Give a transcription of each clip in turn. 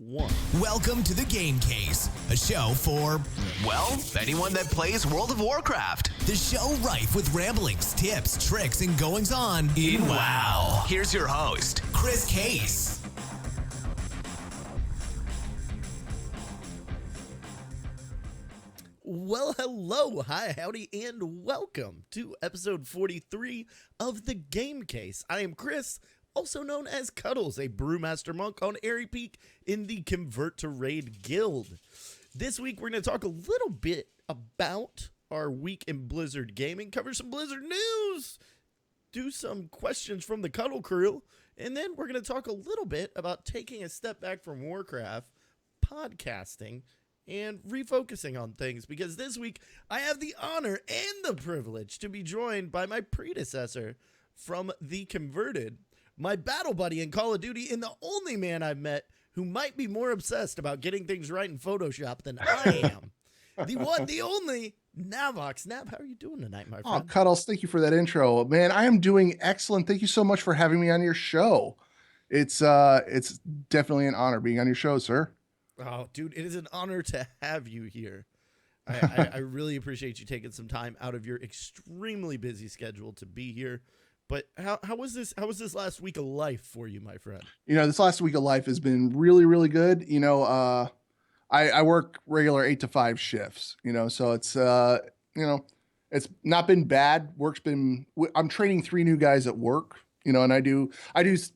1. Welcome to the Game Case, a show for, well, anyone that plays World of Warcraft. The show rife with ramblings, tips, tricks, and goings-on in WoW. Here's your host, Chris Case. Well, hello, hi, howdy, and welcome to episode 43 of the Game Case. I am Chris, also known as Cuddles, a brewmaster monk on Airy Peak in the Convert to Raid Guild. This week, we're going to talk a little bit about our week in Blizzard gaming, cover some Blizzard news, do some questions from the Cuddle crew, and then we're going to talk a little bit about taking a step back from Warcraft, podcasting, and refocusing on things, because this week I have the honor and the privilege to be joined by my predecessor from The Converted, my battle buddy in Call of Duty, and the only man I've met who might be more obsessed about getting things right in Photoshop than I am. The one, the only, Navox. Nav, how are you doing tonight, my friend? Oh, Cuddles, thank you for that intro. Man, I am doing excellent. Thank you so much for having me on your show. It's definitely an honor being on your show, sir. Oh, dude, it is an honor to have you here. I really appreciate you taking some time out of your extremely busy schedule to be here. But how was this last week of life for you, my friend? You know, this last week of life has been really, really good. You know, I work regular 8 to 5 shifts, you know, so it's, it's not been bad. I'm training 3 new guys at work, you know, and I do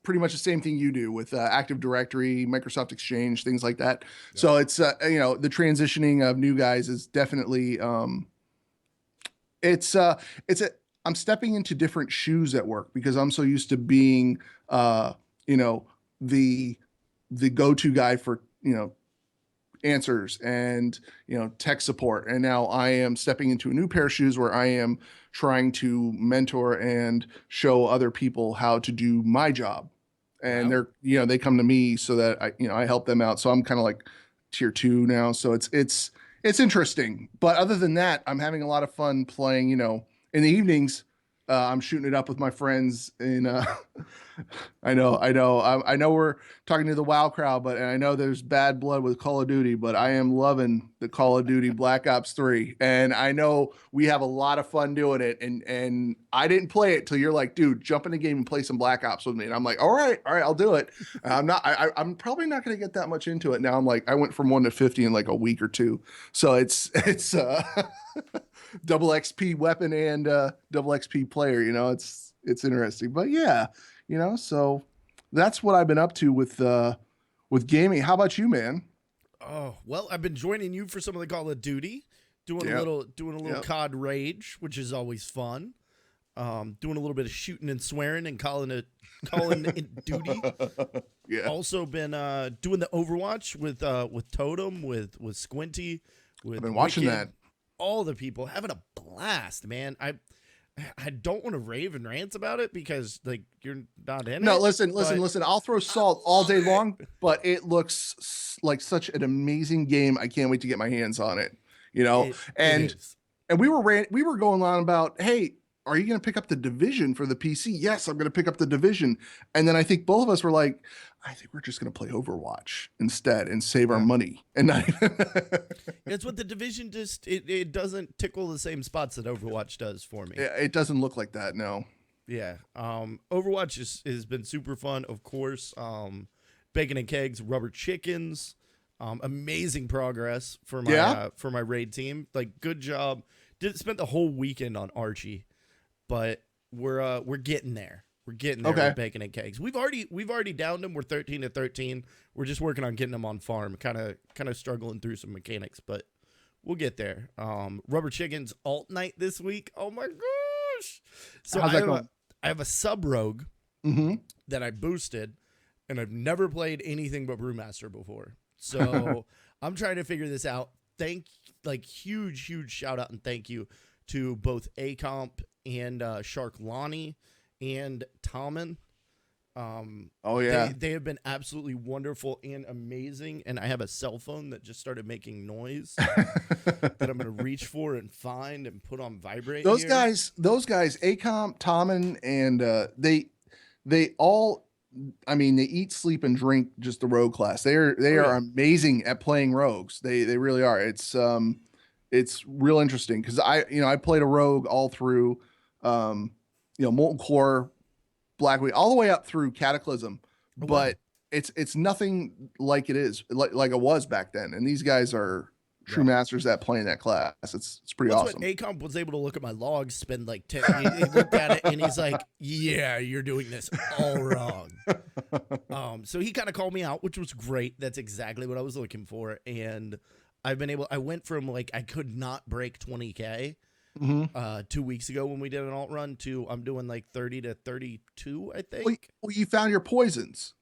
pretty much the same thing you do with Active Directory, Microsoft Exchange, things like that. Yeah. So it's, the transitioning of new guys is definitely, I'm stepping into different shoes at work because I'm so used to being, the go-to guy for, answers and, tech support. And now I am stepping into a new pair of shoes where I am trying to mentor and show other people how to do my job. And wow. They come to me so that I help them out. So I'm kind of like tier 2 now. So it's interesting. But other than that, I'm having a lot of fun playing, in the evenings. I'm shooting it up with my friends in, I know we're talking to the WoW crowd, but I know there's bad blood with Call of Duty, but I am loving the Call of Duty Black Ops 3. And I know we have a lot of fun doing it. And I didn't play it till you're like, dude, jump in the game and play some Black Ops with me. And I'm like, all right, I'll do it. I'm probably not going to get that much into it. Now I'm like, I went from 1 to 50 in like a week or 2. So it's double XP weapon and double XP player, it's interesting. But yeah, so that's what I've been up to with gaming. How about you, man? Oh, well, I've been joining you for some of the Call of Duty, doing a little COD Rage, which is always fun. Doing a little bit of shooting and swearing and calling it duty. Yeah. Also been doing the Overwatch with Totem, with Squinty, with I've been watching Wicked, that. all the people having a blast, man. I don't want to rave and rant about it because like you're not in it. No, listen. I'll throw salt all day long, but it looks like such an amazing game. I can't wait to get my hands on it. And we were going on about, hey, are you going to pick up the Division for the PC? Yes, I'm going to pick up the Division. And then I think both of us were like, I think we're just going to play Overwatch instead and save our money. And it's what the Division just, it doesn't tickle the same spots that Overwatch does for me. It doesn't look like that, no. Yeah. Overwatch has been super fun, of course. Bacon and Kegs, Rubber Chickens, amazing progress for my raid team. Like, good job. Spent the whole weekend on Archie. But we're getting there. We're getting there with Bacon and Kegs. We've already downed them. We're 13 to 13. We're just working on getting them on farm. Kind of struggling through some mechanics, but we'll get there. Rubber Chickens alt night this week. Oh my gosh! So I have a sub rogue that I boosted, and I've never played anything but Brewmaster before. So I'm trying to figure this out. Huge shout out and thank you to both Acomp and Shark Lonnie and Tommen. They have been absolutely wonderful and amazing. And I have a cell phone that just started making noise that I'm going to reach for and find and put on vibrate. Those guys, Acomp, Tommen, and they all I mean, they eat, sleep, and drink just the rogue class. They Oh are yeah. amazing at playing rogues. They really are. It's real interesting because I played a rogue all through Molten Core, Blackweed, all the way up through Cataclysm, Oh wow. but it's nothing like it is like it was back then. And these guys are true Yep. masters at playing that class. It's pretty What's what awesome. Acomp was able to look at my logs, spend like 10. He looked at it and he's like, "Yeah, you're doing this all wrong." So he kind of called me out, which was great. That's exactly what I was looking for, and I went from like I could not break 20K Hmm. 2 weeks ago when we did an alt run to I'm doing like 30 to 32, I Well, think. you found your poisons.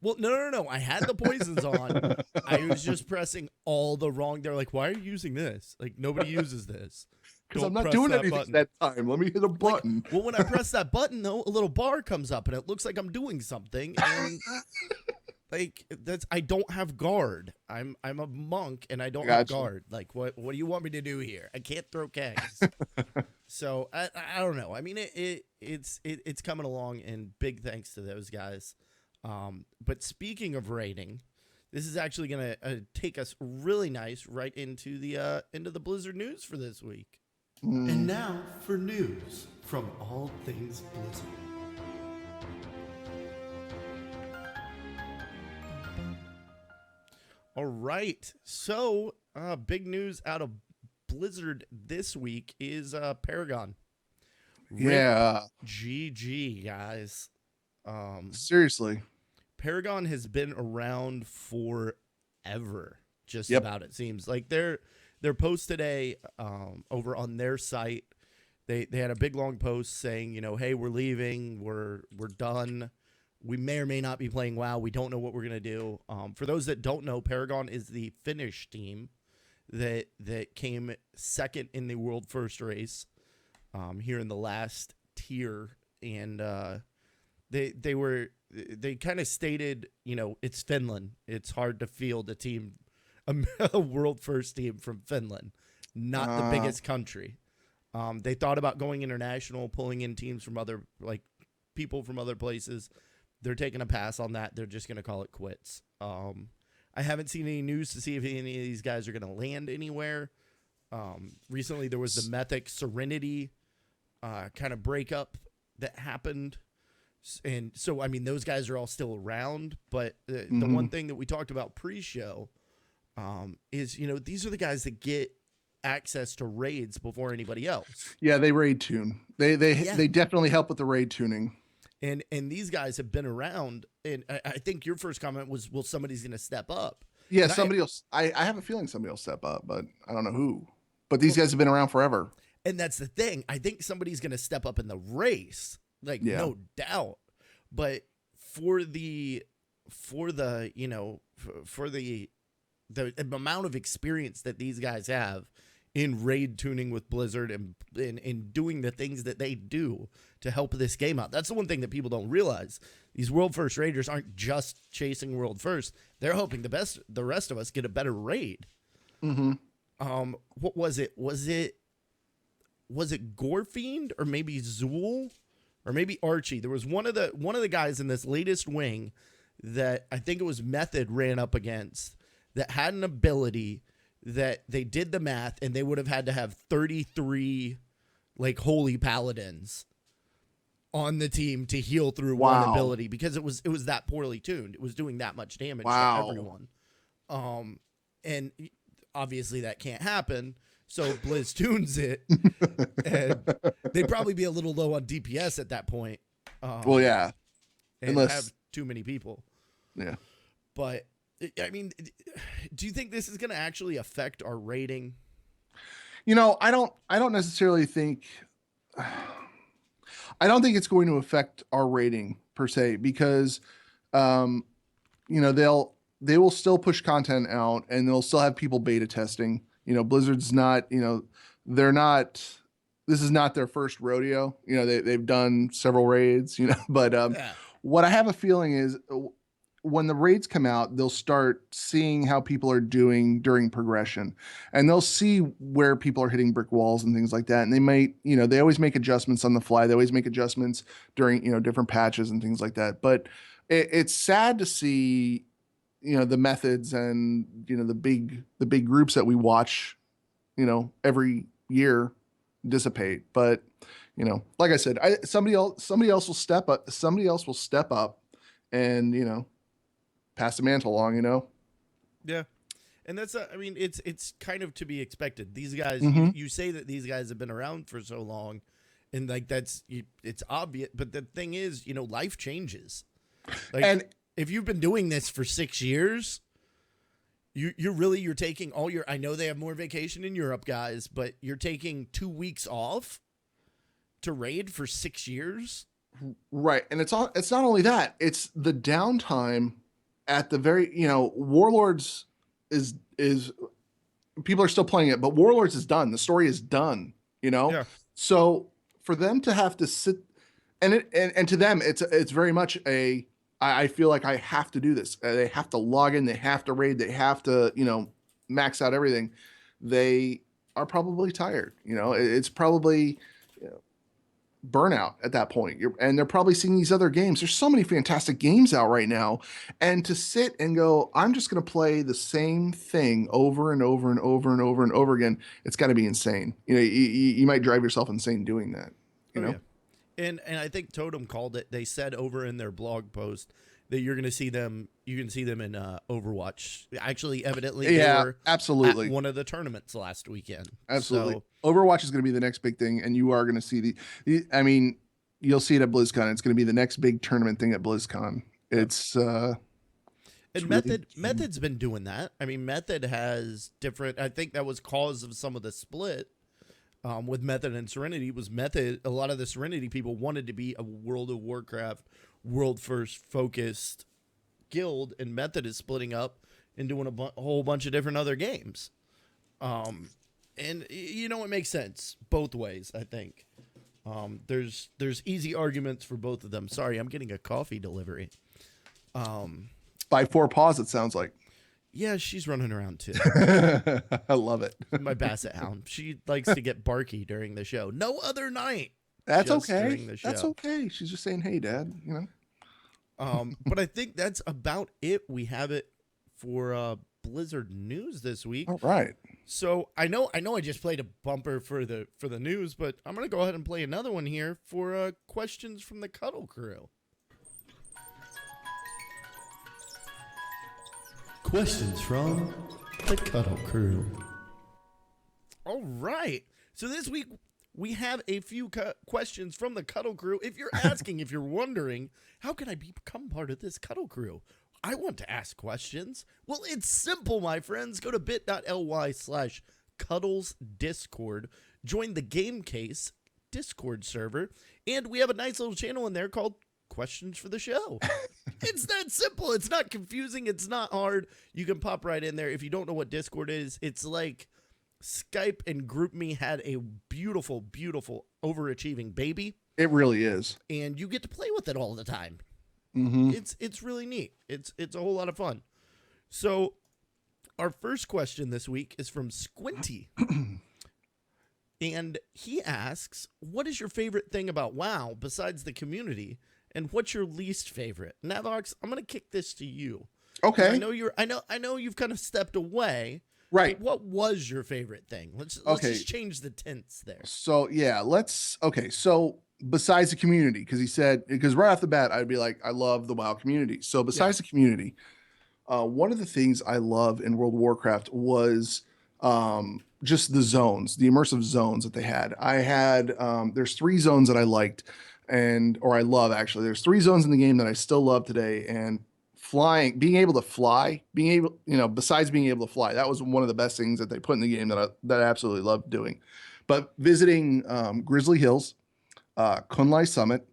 Well, no. I had the poisons on. I was just pressing all the wrong. They're like, "Why are you using this? Like nobody uses this." Because Don't I'm not press doing that anything button. that time. Let me hit a Like, button. well, when I press that button though, a little bar comes up and it looks like I'm doing something, and like that's I don't have guard. I'm a monk and I don't have Gotcha. guard. Like what do you want me to do here? I can't throw kegs. So I don't know. I mean it's coming along, and big thanks to those guys. But speaking of rating, this is actually gonna take us really nice right into the Blizzard news for this week. And now for news from all things Blizzard. All right. So, big news out of Blizzard this week is Paragon. Rip Yeah, GG, guys. seriously. Paragon has been around forever, just Yep. about it seems. Like their post today over on their site, they had a big long post saying, hey, we're leaving, we're done. We may or may not be playing WoW. We don't know what we're gonna do. For those that don't know, Paragon is the Finnish team that came second in the world first race here in the last tier, and they kind of stated, it's Finland. It's hard to field a team, a world first team from Finland, not the biggest country. They thought about going international, pulling in teams from other people from other places. They're taking a pass on that. They're just going to call it quits. I haven't seen any news to see if any of these guys are going to land anywhere. Recently, there was the Mythic Serenity kind of breakup that happened. And so, I mean, those guys are all still around. But the one thing that we talked about pre-show is, these are the guys that get access to raids before anybody else. Yeah, they raid tune. They definitely help with the raid tuning. And these guys have been around, and I think your first comment was, well, somebody's going to step up. Yeah, And somebody else. I have a feeling somebody will step up, but I don't know who. But these guys have been around forever. And that's the thing. I think somebody's going to step up in the race, no doubt. But for the amount of experience that these guys have in raid tuning with Blizzard and in doing the things that they do to help this game out. That's the one thing that people don't realize. These world first raiders aren't just chasing world first. They're hoping the rest of us get a better raid. Mm-hmm. What was it? Was it Gorefiend or maybe Zool or maybe Archie? There was one of the guys in this latest wing that I think it was Method ran up against that had an ability that they did the math and they would have had to have 33 holy paladins on the team to heal through one ability because it was that poorly tuned. It was doing that much damage to everyone. And obviously that can't happen. So Blizz tunes it, and they'd probably be a little low on DPS at that point. Well, yeah, and have too many people. Yeah, but I mean, do you think this is going to actually affect our rating? I don't necessarily think. I don't think it's going to affect our rating per se because, they will still push content out and they'll still have people beta testing. Blizzard's not, they're not. This is not their first rodeo. They've done several raids. But what I have a feeling is when the raids come out, they'll start seeing how people are doing during progression, and they'll see where people are hitting brick walls and things like that. And they might, they always make adjustments on the fly. They always make adjustments during, different patches and things like that. But it's sad to see, the methods and, the big groups that we watch, every year dissipate. But, like I said, somebody else will step up. Somebody else will step up and, pass the mantle along. Yeah. And that's, I mean, it's kind of to be expected. These guys, Hmm. you say that these guys have been around for so long, and like it's obvious. But the thing is, life changes. Like, And if you've been doing this for 6 years, you're taking all your. I know they have more vacation in Europe, guys, but you're taking 2 weeks off to raid for 6 years. right, and it's not only that, it's the downtime at the very, Warlords is people are still playing it, but Warlords is done. The story is done. Yeah. So for them to have to sit and to them, it's very much I feel like I have to do this. They have to log in, they have to raid, they have to, max out everything. They are probably tired. It's probably, burnout at that point. And they're probably seeing these other games. There's so many fantastic games out right now. And to sit and go, I'm just going to play the same thing over and over and over and over and over again, it's got to be insane. You might drive yourself insane doing that. Yeah. And I think Totem called it. They said over in their blog post that you're going to see them. You can see them in Overwatch. Actually, evidently, they were absolutely at one of the tournaments last weekend. Absolutely. So, Overwatch is going to be the next big thing, and you are going to see I mean, you'll see it at BlizzCon. It's going to be the next big tournament thing at BlizzCon. It's and really Method's been doing that. I mean, Method has different. I think that was cause of some of the split with Method and Serenity. Was Method? A lot of the Serenity people wanted to be a World of Warcraft world first focused guild, and Method is splitting up and doing a whole bunch of different other games. And it makes sense both ways. I think there's easy arguments for both of them. Sorry, I'm getting a coffee delivery. by 4 paws, it sounds like. Yeah, she's running around too. I love it. My basset hound. She likes to get barky during the show. No other night. That's just okay. during the show. That's okay. She's just saying, "Hey, Dad," But I think that's about it. We have it for Blizzard news this week. All right. So I know I just played a bumper for the news, but I'm gonna go ahead and play another one here for questions from the Cuddle Crew. Questions from the Cuddle Crew. All right. So this week we have a few questions from the Cuddle Crew. If you're asking, if you're wondering, how can I become part of this Cuddle Crew? I want to ask questions. Well, it's simple, my friends. Go to bit.ly/Cuddles Discord. Join the Game Case Discord server. And we have a nice little channel in there called Questions for the Show. It's that simple. It's not confusing. It's not hard. You can pop right in there. If you don't know what Discord is, it's like Skype and GroupMe had a beautiful, beautiful, overachieving baby. It really is. And you get to play with it all the time. Mm-hmm. It's really neat. It's a whole lot of fun. So our first question this week is from Squinty. And he asks, what is your favorite thing about WoW besides the community? And what's your least favorite? Navox, I'm gonna kick this to you. Okay. I know you've kind of stepped away. Right. But what was your favorite thing? Let's just change the tense there. So yeah, So besides the community, because right off the bat, I'd be like, I love the WoW community. So besides the community, one of the things I love in World of Warcraft was just the zones, the immersive zones that they had. There's 3 zones that I liked or I love actually. There's 3 zones in the game that I still love today, and being able to fly, besides being able to fly, that was one of the best things that they put in the game that I absolutely loved doing. But visiting Grizzly Hills, Kunlai Summit,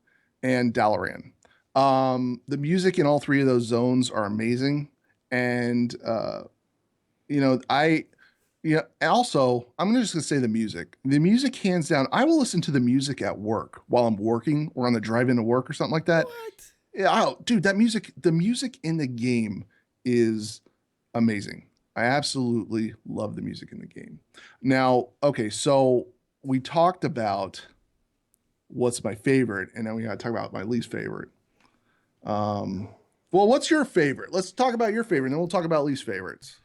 and Dalaran. The music in all 3 of those zones are amazing. And, also, I'm just going to say the music. The music, hands down, I will listen to the music at work while I'm working or on the drive into work or something like that. What? Yeah, dude, the music in the game is amazing. I absolutely love the music in the game. Now, okay, so we talked about what's my favorite, and now we got to talk about my least favorite. Well, what's your favorite? Let's talk about your favorite, and then we'll talk about least favorites.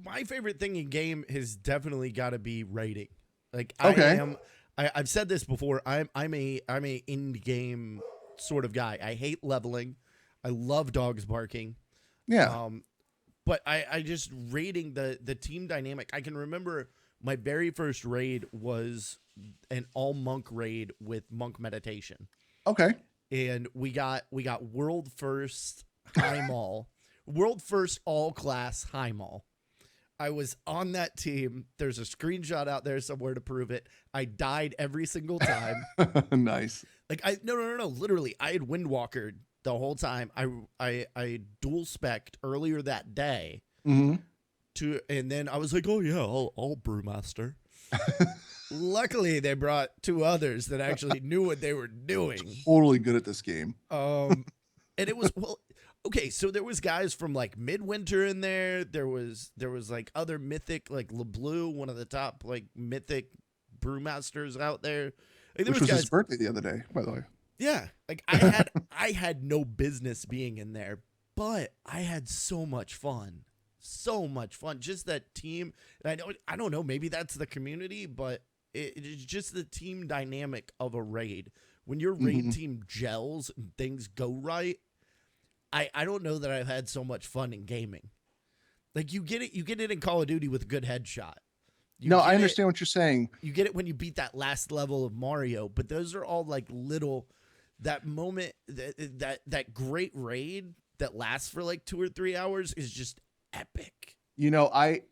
My favorite thing in game has definitely got to be raiding. Like Okay. I've said this before. I'm a in game sort of guy. I hate leveling. I love dogs barking. Yeah. But I just raiding the team dynamic. I can remember my very first raid was an all monk raid with monk meditation, Okay. and we got world first high mall, world first all class high mall. I was on that team. There's a screenshot out there somewhere to prove it. I died every single time. Nice. Like no. Literally, I had Windwalkered the whole time. I dual spec'd earlier that day Mm-hmm. and then I was like, oh yeah, I'll brewmaster. Luckily, they brought two others that actually knew what they were doing. Totally good at this game. And it was okay. So there was guys from like Midwinter in there. There was like other mythic, like LeBlue, one of the top like mythic brewmasters out there. Like, there Which was guys, his birthday the other day, by the way. yeah, like I had no business being in there, but I had so much fun. So much fun. Just that team. And I don't know, maybe that's the community, but it's just the team dynamic of a raid. When your raid team gels and things go right, I don't know that I've had so much fun in gaming. Like you get it in Call of Duty with a good headshot. No, I understand what you're saying. You get it when you beat that last level of Mario, but those are all like little, that moment, that great raid that lasts for like 2 or 3 hours is just epic. You know, I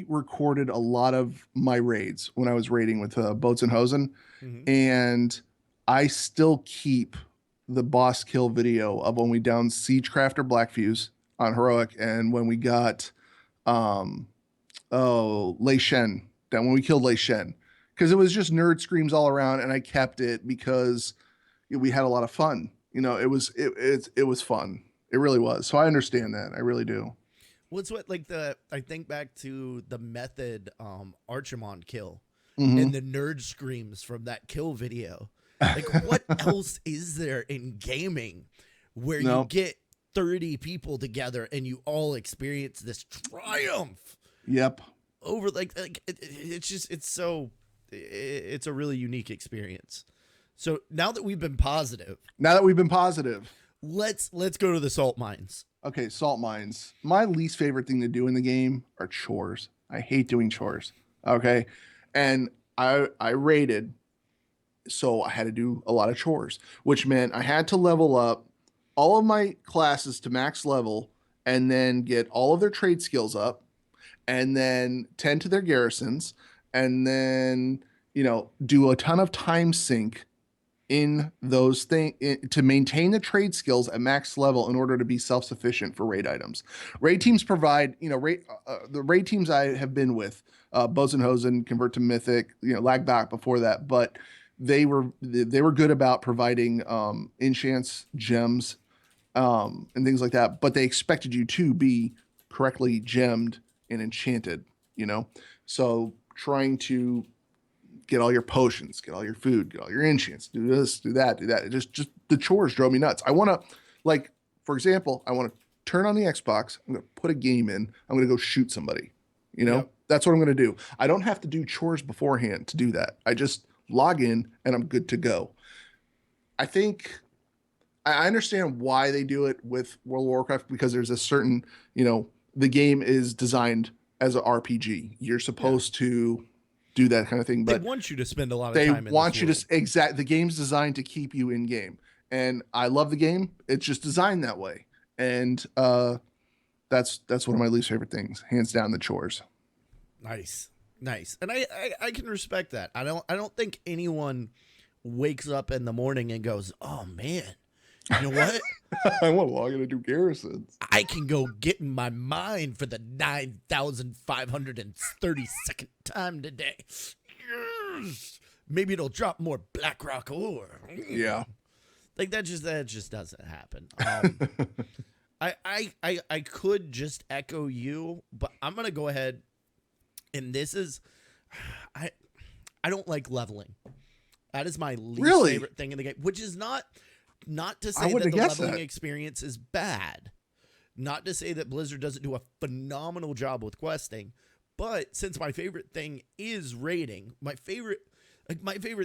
recorded a lot of my raids when I was raiding with Boats and Hosen, and I still keep the boss kill video of when we downed Siegecrafter Blackfuse on Heroic, and when we got Lei Shen, when we killed Lei Shen, because it was just nerd screams all around, and I kept it because we had a lot of fun. You know, it was fun. It really was. So I understand that. I really do. Well, it's what like I think back to the method Archimon kill Mm-hmm. and the nerd screams from that kill video. Like what else is there in gaming where you get 30 people together and you all experience this triumph? Yep. Over it's a really unique experience. So now that we've been positive, let's go to the salt mines. Okay, salt mines. My least favorite thing to do in the game are chores. I hate doing chores. Okay. And I raided, so I had to do a lot of chores, which meant I had to level up all of my classes to max level and then get all of their trade skills up and then tend to their garrisons and then, do a ton of time sync in those things to maintain the trade skills at max level in order to be self-sufficient for raid items. Raid teams provide, the raid teams I have been with, Bows and Hosen, Convert to Mythic, lag back before that, but they were good about providing enchants, gems, and things like that. But they expected you to be correctly gemmed and enchanted, So trying to get all your potions, get all your food, get all your enchants, do this, do that, do that. It just the chores drove me nuts. I want to, for example, I want to turn on the Xbox. I'm going to put a game in. I'm going to go shoot somebody. Yep. That's what I'm going to do. I don't have to do chores beforehand to do that. I just log in and I'm good to go. I think I understand why they do it with World of Warcraft, because there's a certain, the game is designed as an RPG. You're supposed to do that kind of thing, but they want you to spend a lot of they time in want this you world. to the game's designed to keep you in game, and I love the game. It's just designed that way, and that's one of my least favorite things, hands down, the chores. Nice, and I can respect that. I don't think anyone wakes up in the morning and goes, oh man, you know what? I want to log in and do garrisons. I can go get in my mind for the 9,532nd time today. Yes! Maybe it'll drop more Blackrock ore. Yeah. Like that just doesn't happen. I could just echo you, but I'm gonna go ahead, and this is I don't like leveling. That is my least favorite thing in the game, which is not to say that the leveling experience is bad. Not to say that Blizzard doesn't do a phenomenal job with questing, but since my favorite thing is raiding, my favorite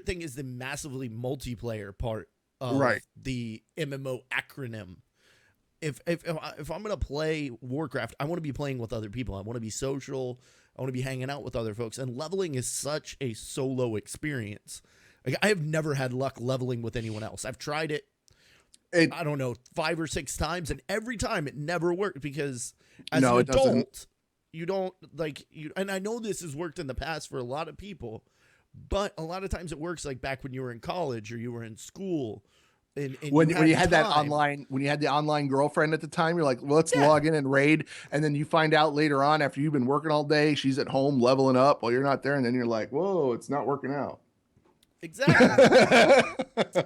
thing is the massively multiplayer part of Right. the MMO acronym. If I'm gonna play Warcraft, I want to be playing with other people. I want to be social. I want to be hanging out with other folks. And leveling is such a solo experience. Like, I have never had luck leveling with anyone else. I've tried it, I don't know, 5 or 6 times, and every time it never worked because as an adult, you don't like you. And I know this has worked in the past for a lot of people, but a lot of times it works like back when you were in college or you were in school. And when you had that online, when you had the online girlfriend at the time, you're like, well, let's log in and raid. And then you find out later on, after you've been working all day, she's at home leveling up while you're not there. And then you're like, whoa, it's not working out. Exactly.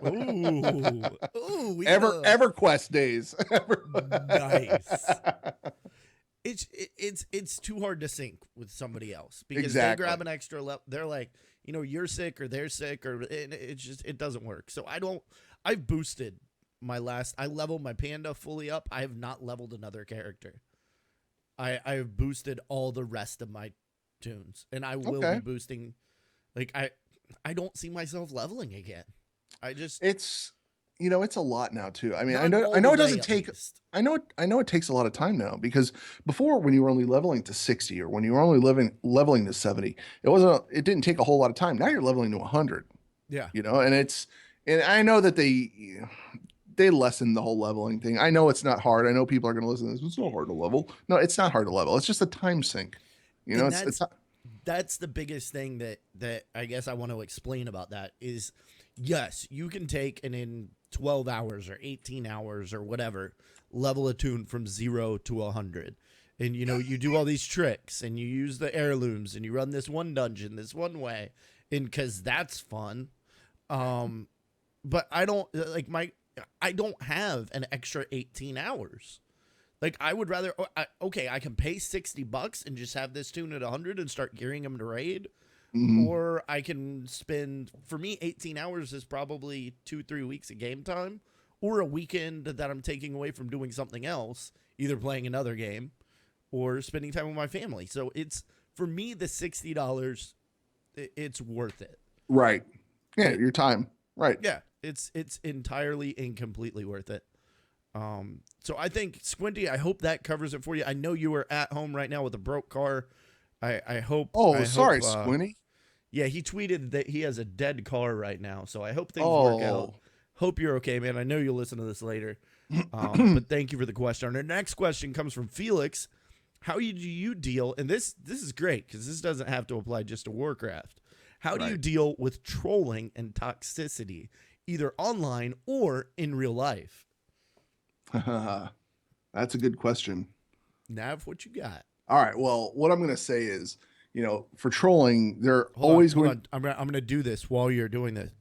Ooh, EverQuest days. Nice. It's too hard to sync with somebody else because they grab an extra level. They're like, you're sick or they're sick, or it doesn't work. So I've boosted I leveled my panda fully up. I have not leveled another character. I've boosted all the rest of my tunes, and I will be boosting. Like, I don't see myself leveling again. It's a lot now too. I mean, I know it doesn't take, I know it takes a lot of time now, because before, when you were only leveling to 60 or when you were only leveling to 70, it didn't take a whole lot of time. Now you're leveling to 100. Yeah. And I know that they lessen the whole leveling thing. I know it's not hard. I know people are going to listen to this. It's not hard to level. No, it's not hard to level. It's just a time sink. That's the biggest thing that I guess I want to explain about that is, yes, you can take and in 12 hours or 18 hours or whatever, level a tune from 0 to 100. And, you do all these tricks and you use the heirlooms and you run this one dungeon this one way. And because that's fun. But I don't have an extra 18 hours. Like, I would rather, I can pay $60 and just have this tune at 100 and start gearing them to raid. Mm-hmm. Or I can spend, for me, 18 hours is probably 2-3 weeks of game time, or a weekend that I'm taking away from doing something else, either playing another game or spending time with my family. So for me, the $60, it's worth it. Right. Yeah, your time. Right. Yeah, it's entirely and completely worth it. So I think, Squinty, I hope that covers it for you. I know you are at home right now with a broke car. I hope. Oh, sorry, Squinty. Yeah, he tweeted that he has a dead car right now. So I hope things work out. Hope you're okay, man. I know you'll listen to this later. But thank you for the question. Our next question comes from Felix. How do you deal? And this is great because this doesn't have to apply just to Warcraft. How do you deal with trolling and toxicity, either online or in real life? That's a good question. Nav, what you got? All right. Well, what I'm going to say is, for trolling, they're always going. I'm going to do this while you're doing this.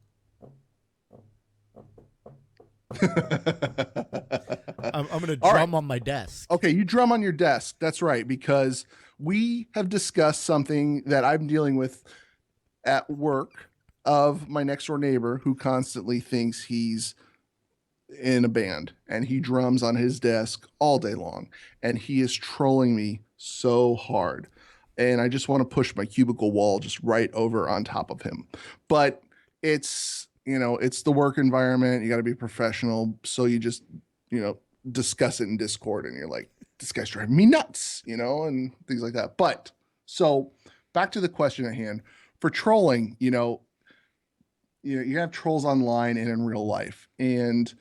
I'm going to drum on my desk. Okay, you drum on your desk. That's right, because we have discussed something that I'm dealing with at work of my next door neighbor who constantly thinks he's in a band and he drums on his desk all day long, and he is trolling me so hard. And I just want to push my cubicle wall just right over on top of him. But it's the work environment. You got to be professional. So you just, discuss it in Discord, and you're like, this guy's driving me nuts, and things like that. But so back to the question at hand. For trolling, you have trolls online and in real life. And,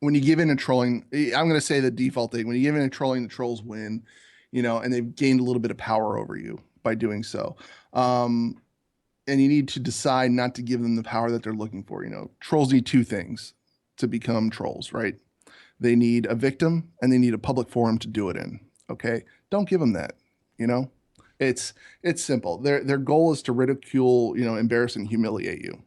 when you give in to trolling, I'm going to say the default thing. When you give in to trolling, the trolls win, and they've gained a little bit of power over you by doing so. And you need to decide not to give them the power that they're looking for. Trolls need 2 things to become trolls, right? They need a victim and they need a public forum to do it in. Okay. Don't give them that, It's simple. Their goal is to ridicule, embarrass and humiliate you.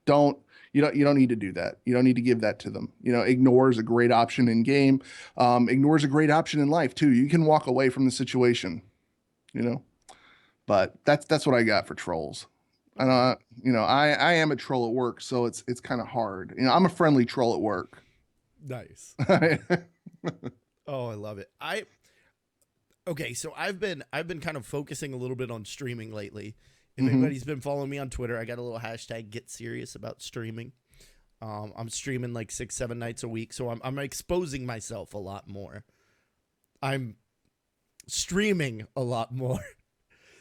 You don't need to do that. You don't need to give that to them. Ignore is a great option in game. Ignore is a great option in life too. You can walk away from the situation, but that's what I got for trolls. And I am a troll at work, so it's kind of hard. I'm a friendly troll at work. Nice. Oh, I love it. Okay, so I've been kind of focusing a little bit on streaming lately. If anybody's been following me on Twitter, I got a little hashtag get serious about streaming. I'm streaming like 6-7 nights a week, so I'm exposing myself a lot more. I'm streaming a lot more.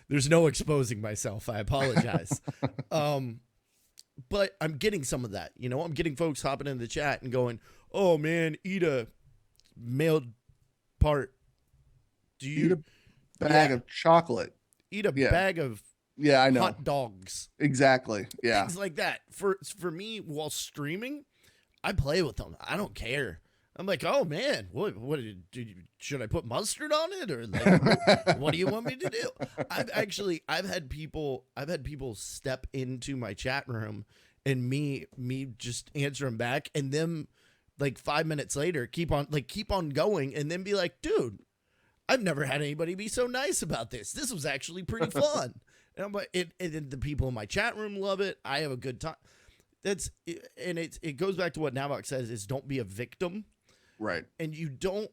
There's no exposing myself. I apologize. But I'm getting some of that. You know, I'm getting folks hopping in the chat and going, "Oh man, eat a mailed part. Do you Eat a bag of chocolate. Eat a bag of I know. hot dogs." Exactly. Yeah. Things like that. For me, while streaming, I play with them. I don't care. I'm like, "Oh man, what should I put mustard on it, or like, what do you want me to do?" I've had people step into my chat room and me just answer them back, and them like 5 minutes later keep on going, and then be like, "Dude, I've never had anybody be so nice about this. This was actually pretty fun." And I'm like, the people in my chat room love it. I have a good time. It goes back to what Navox says, is don't be a victim. Right. And you don't,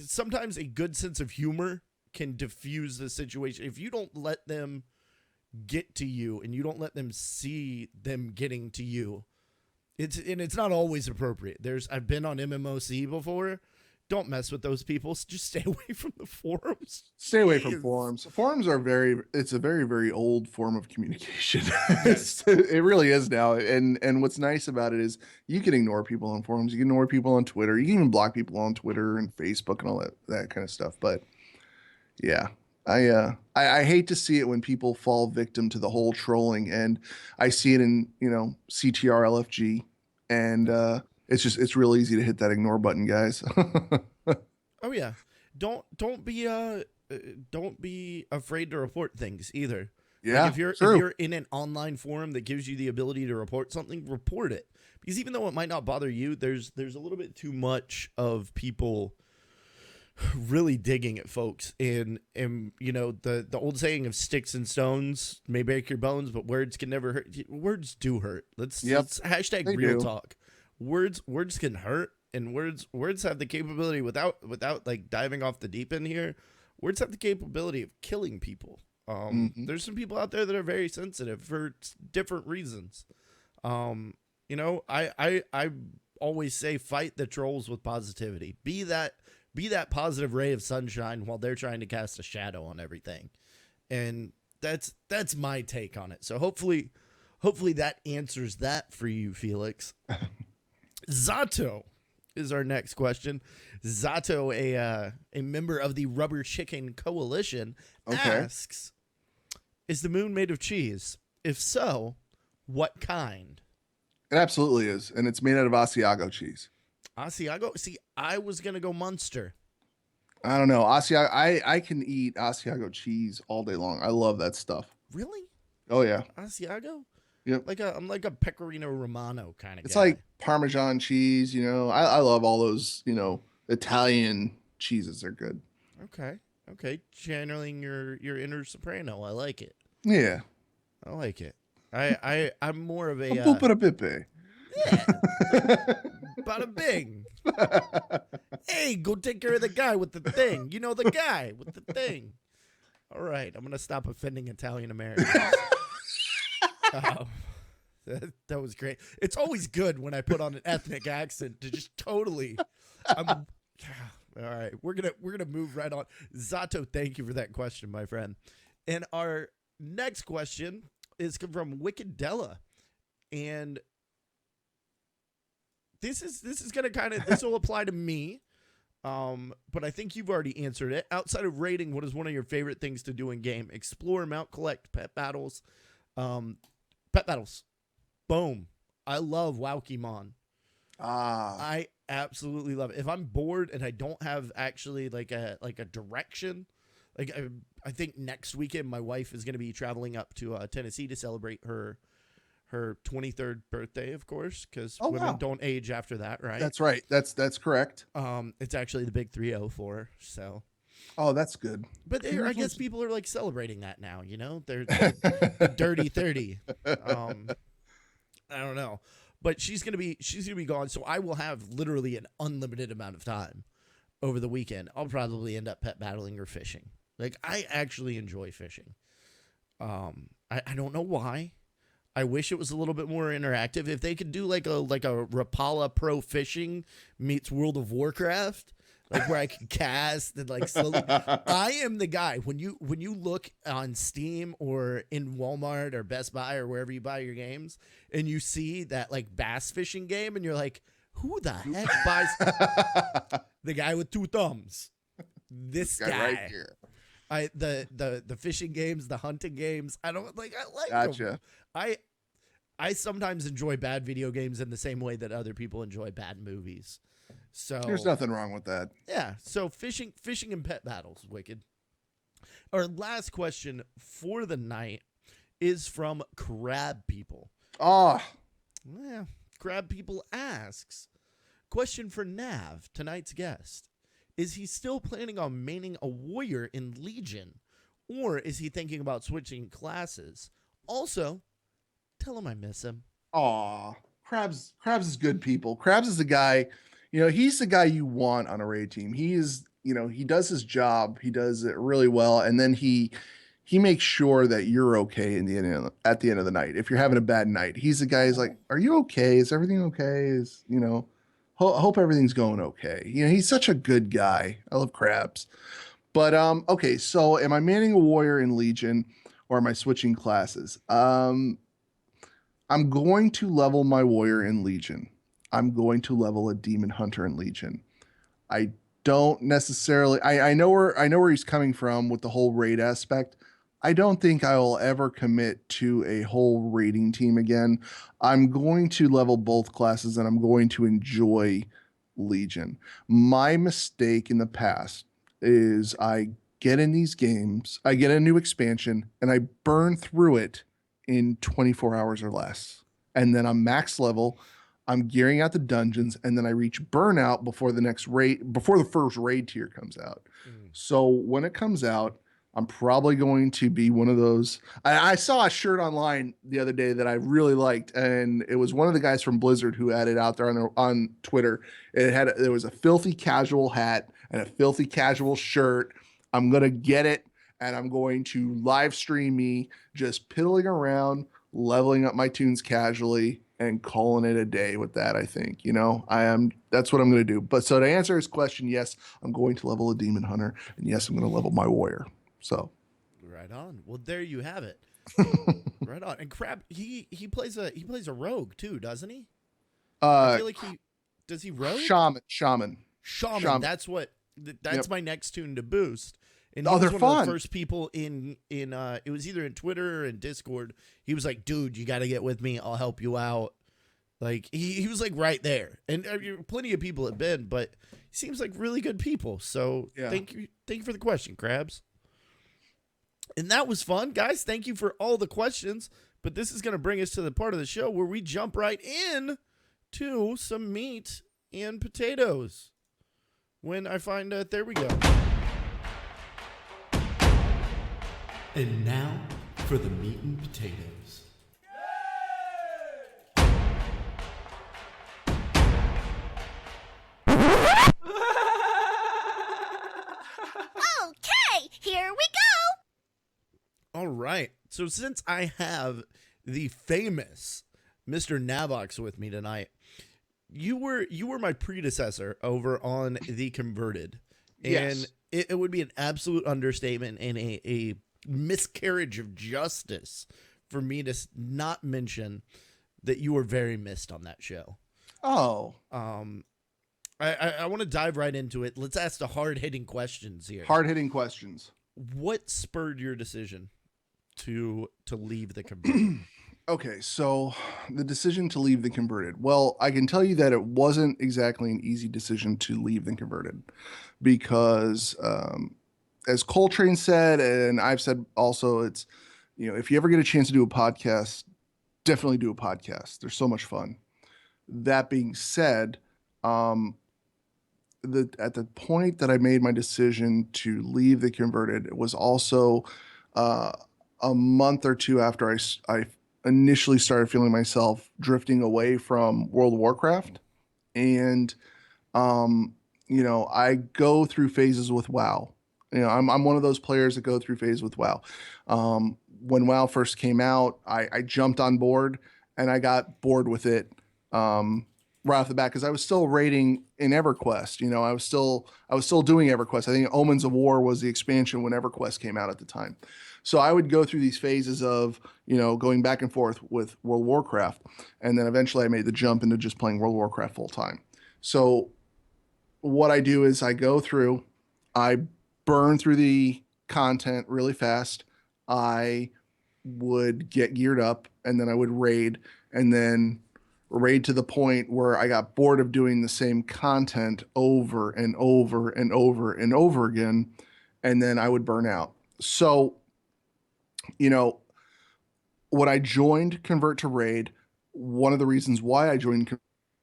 sometimes a good sense of humor can diffuse the situation. If you don't let them get to you and you don't let them see them getting to you, it's not always appropriate. I've been on MMOC before. Don't mess with those people. Just stay away from the forums. Stay away from forums. Forums are it's a very, very old form of communication. Yes. It really is now. And what's nice about it is you can ignore people on forums. You can ignore people on Twitter. You can even block people on Twitter and Facebook and all that kind of stuff. But yeah, I hate to see it when people fall victim to the whole trolling, and I see it in, CTR LFG, and it's real easy to hit that ignore button, guys. Oh yeah. Don't be afraid to report things either. Yeah. Like if you're in an online forum that gives you the ability to report something, report it. Because even though it might not bother you, there's a little bit too much of people really digging at folks, and the old saying of sticks and stones may break your bones, but words can never hurt. Words do hurt. Let's hashtag They real do. talk. Words can hurt, and words have the capability, without like diving off the deep end here, words have the capability of killing people. There's some people out there that are very sensitive for different reasons. I always say, fight the trolls with positivity. Be that positive ray of sunshine while they're trying to cast a shadow on everything. And that's my take on it. So hopefully that answers that for you, Felix. Zato is our next question. Zato, a member of the Rubber Chicken Coalition, asks, is the moon made of cheese? If so, what kind? It absolutely is, and it's made out of Asiago cheese. Asiago? See, I was going to go Munster. I don't know. Asiago, I can eat Asiago cheese all day long. I love that stuff. Really? Oh, yeah. Asiago? Yep. I'm like a Pecorino Romano kind of guy. It's like Parmesan cheese, I love all those, Italian cheeses. They're good. Okay. Channeling your inner soprano. I like it. Yeah. I like it. I'm more of a Boop-a-da-bip-a. yeah. Bada bing. Hey, go take care of the guy with the thing. You know, the guy with the thing. All right, I'm gonna stop offending Italian Americans. That was great. It's always good when I put on an ethnic accent to just totally. All right, we're gonna move right on. Zato, thank you for that question, my friend. And our next question is from Wicked Della, and this is gonna this will apply to me. But I think you've already answered it. Outside of raiding, what is one of your favorite things to do in game? Explore, mount, collect, pet battles. Pet battles. Boom. I love Wowkimon. I absolutely love it. If I'm bored and I don't have actually like a direction, like I think next weekend my wife is going to be traveling up to Tennessee to celebrate her 23rd birthday, of course, because women don't age after that, right? That's right. That's correct. It's actually the big 3-0 for her, so. Oh, that's good. But I guess people are like celebrating that now, They're the dirty 30. I don't know. but she's gonna be gone, so I will have literally an unlimited amount of time over the weekend. I'll probably end up pet battling or fishing. Like, I actually enjoy fishing. I don't know why. I wish it was a little bit more interactive. If they could do like a Rapala Pro Fishing meets World of Warcraft, like where I can cast and like slowly. I am the guy when you look on Steam or in Walmart or Best Buy or wherever you buy your games, and you see that like bass fishing game, and you're like, who the heck buys the guy with two thumbs? This guy. Right here. The fishing games, the hunting games. I like Gotcha. them. I sometimes enjoy bad video games in the same way that other people enjoy bad movies. So There's nothing wrong with that. yeah. So fishing and pet battles, wicked. Our last question for the night is from Crab People. Oh, Yeah, Crab People asks, question for Nav, tonight's guest. Is he still planning on maining a warrior in Legion, or is he thinking about switching classes? Also, tell him I miss him. Krabs is good people. Krabs is the guy, he's the guy you want on a raid team. He is, he does his job. He does it really well. And then he makes sure that you're okay at the end of the night. If you're having a bad night, he's the guy who's like, are you okay? Is everything okay? Hope everything's going okay. He's such a good guy. I love Krabs. But okay, so am I manning a warrior in Legion, or am I switching classes? I'm going to level my warrior in Legion. I'm going to level a demon hunter in Legion. I don't necessarily. I know where he's coming from with the whole raid aspect. I don't think I will ever commit to a whole raiding team again. I'm going to level both classes, and I'm going to enjoy Legion. My mistake in the past is I get in these games, I get a new expansion, and I burn through it in 24 hours or less. And then I'm max level, I'm gearing out the dungeons, and then I reach burnout before the first raid tier comes out. So when it comes out, I'm probably going to be one of those. I saw a shirt online the other day that I really liked, and it was one of the guys from Blizzard who had it out there on Twitter. There was a filthy casual hat and a filthy casual shirt. I'm gonna get it, and I'm going to live stream me just piddling around, leveling up my tunes casually, and calling it a day with that. I think, that's what I'm going to do. But so to answer his question, yes, I'm going to level a demon hunter, and yes, I'm going to level my warrior. So right on. Well, there you have it. Right on. And Crab, he plays a rogue too, doesn't he? I feel like does he rogue? Shaman. That's my next tune to boost. And they're one fun. of the first people in it was either in Twitter or in Discord. He was like, dude, you got to get with me. I'll help you out. Like he was like right there. And plenty of people have been, but he seems like really good people. So yeah. Thank you for the question, Krabs. And that was fun, guys. Thank you for all the questions. But this is going to bring us to the part of the show where we jump right in to some meat and potatoes. When I find there we go. And now for the meat and potatoes. Okay, here we go. All right. So since I have the famous Mr. Navox with me tonight, you were my predecessor over on The Converted. And yes. it would be an absolute understatement and a miscarriage of justice for me to not mention that you were very missed on that show. Oh. I want to dive right into it. Let's ask the hard-hitting questions here. Hard-hitting questions. What spurred your decision to leave The Converted? Okay, so the decision to leave The Converted. Well, I can tell you that it wasn't exactly an easy decision to leave The Converted because, as Coltrane said, and I've said also, it's, if you ever get a chance to do a podcast, definitely do a podcast. They're so much fun. That being said, at the point that I made my decision to leave The Converted, it was also a month or two after I initially started feeling myself drifting away from World of Warcraft. And, I go through phases with WoW. I'm one of those players that go through phases with WoW. When WoW first came out, I jumped on board and I got bored with it right off the bat because I was still raiding in EverQuest. I was still doing EverQuest. I think Omens of War was the expansion when EverQuest came out at the time. So I would go through these phases of, going back and forth with World of Warcraft. And then eventually I made the jump into just playing World of Warcraft full time. So what I do is I go through, I burn through the content really fast. I would get geared up and then I would raid and then raid to the point where I got bored of doing the same content over and over and over and over again. And then I would burn out. So, when I joined Convert to Raid, one of the reasons why I joined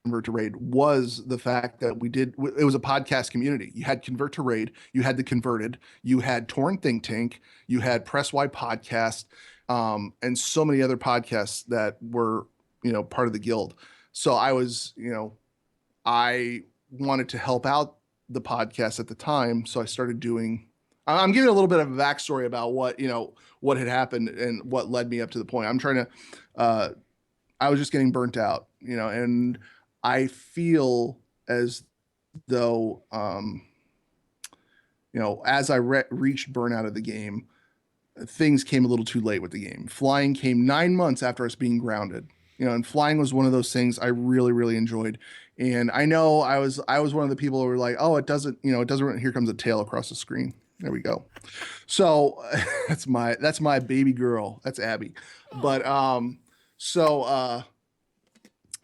Convert to Raid was the fact that it was a podcast community. You had Convert to Raid, you had The Converted, you had Torn Think Tank, you had Press Y Podcast, and so many other podcasts that were, part of the guild. So I was, I wanted to help out the podcast at the time. So I started doing, I'm giving a little bit of a backstory about what had happened and what led me up to the point. I'm trying to, I was just getting burnt out, and I feel as though, as I reached burnout of the game, things came a little too late with the game. Flying came 9 months after us being grounded, and flying was one of those things I really, really enjoyed. And I know I was one of the people who were like, oh, it doesn't, here comes a tail across the screen. There we go. So that's my baby girl. That's Abby. But,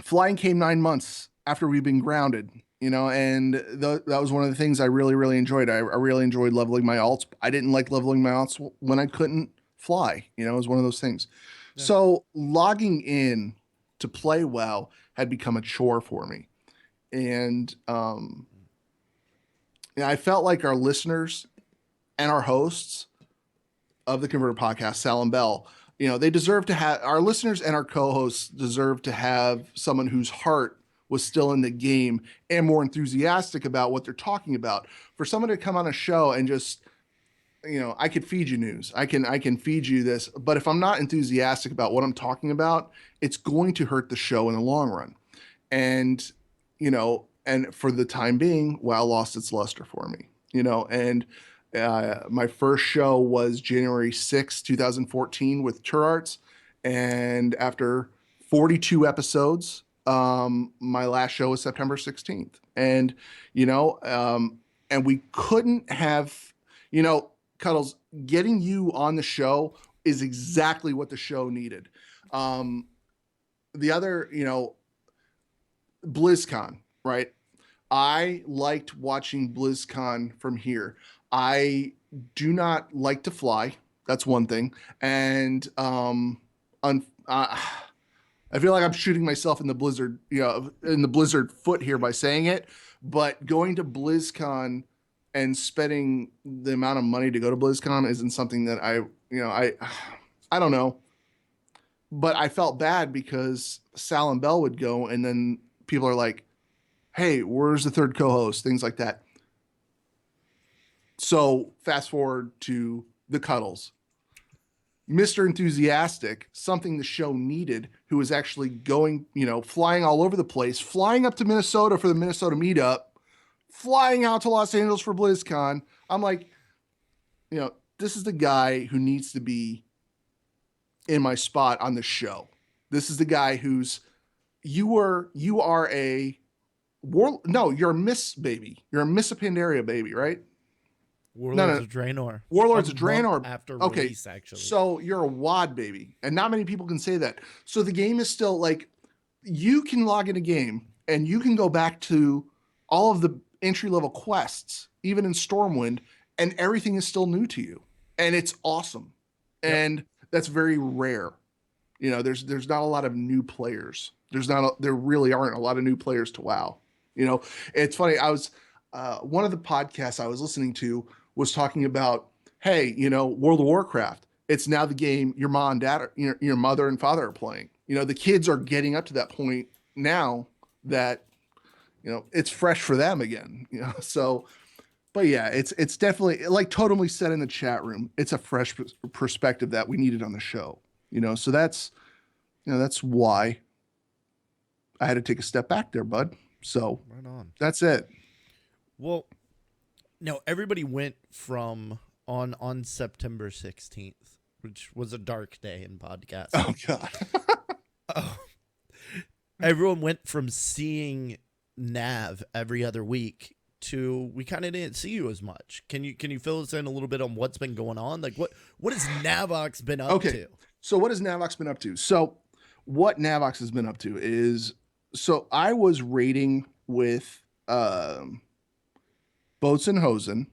flying came 9 months after we've been grounded, and that was one of the things I really, really enjoyed. I really enjoyed leveling my alts. I didn't like leveling my alts when I couldn't fly, it was one of those things. Yeah. So logging in to play WoW had become a chore for me. And I felt like our listeners and our hosts of the Converted Podcast, Sal and Bell, they deserve to have, our listeners and our co-hosts deserve to have someone whose heart was still in the game and more enthusiastic about what they're talking about. For someone to come on a show and just, I could feed you news. I can feed you this, but if I'm not enthusiastic about what I'm talking about, it's going to hurt the show in the long run. And, and for the time being, WoW lost its luster for me, and my first show was January 6, 2014 with Turarts. And after 42 episodes, my last show was September 16th. And, and we couldn't have, Cuddles, getting you on the show is exactly what the show needed. The other, BlizzCon, right? I liked watching BlizzCon from here. I do not like to fly. That's one thing. And I feel like I'm shooting myself in the blizzard, in the blizzard foot here by saying it. But going to BlizzCon and spending the amount of money to go to BlizzCon isn't something that I don't know. But I felt bad because Sal and Bell would go, and then people are like, "Hey, where's the third co-host?" Things like that. So fast forward to the Cuddles. Mr. Enthusiastic, something the show needed, who was actually going, flying all over the place, flying up to Minnesota for the Minnesota meetup, flying out to Los Angeles for BlizzCon. I'm like, this is the guy who needs to be in my spot on the show. This is the guy who's, you're a Miss baby. You're a Miss Pandaria baby, right? Warlords of Draenor. Warlords of Draenor. After release, actually. So you're a WAD baby. And not many people can say that. So the game is still like, you can log in a game and you can go back to all of the entry-level quests, even in Stormwind, and everything is still new to you. And it's awesome. Yep. And that's very rare. There's not a lot of new players. There really aren't a lot of new players to WoW. It's funny. I was, one of the podcasts I was listening to was talking about, hey, World of Warcraft, it's now the game your mom and dad, your mother and father are playing. The kids are getting up to that point now that, it's fresh for them again, so, but yeah, it's definitely, like totally said in the chat room, it's a fresh perspective that we needed on the show, so that's why I had to take a step back there, bud. So Right on. that's it. Well, no, everybody went from on September 16th, which was a dark day in podcasting. Oh God. Everyone went from seeing Nav every other week to we kind of didn't see you as much. Can you fill us in a little bit on what's been going on? Like what has Navox been up to? So what has Navox been up to? So what Navox has been up to is, so I was raiding with Boats and Hosen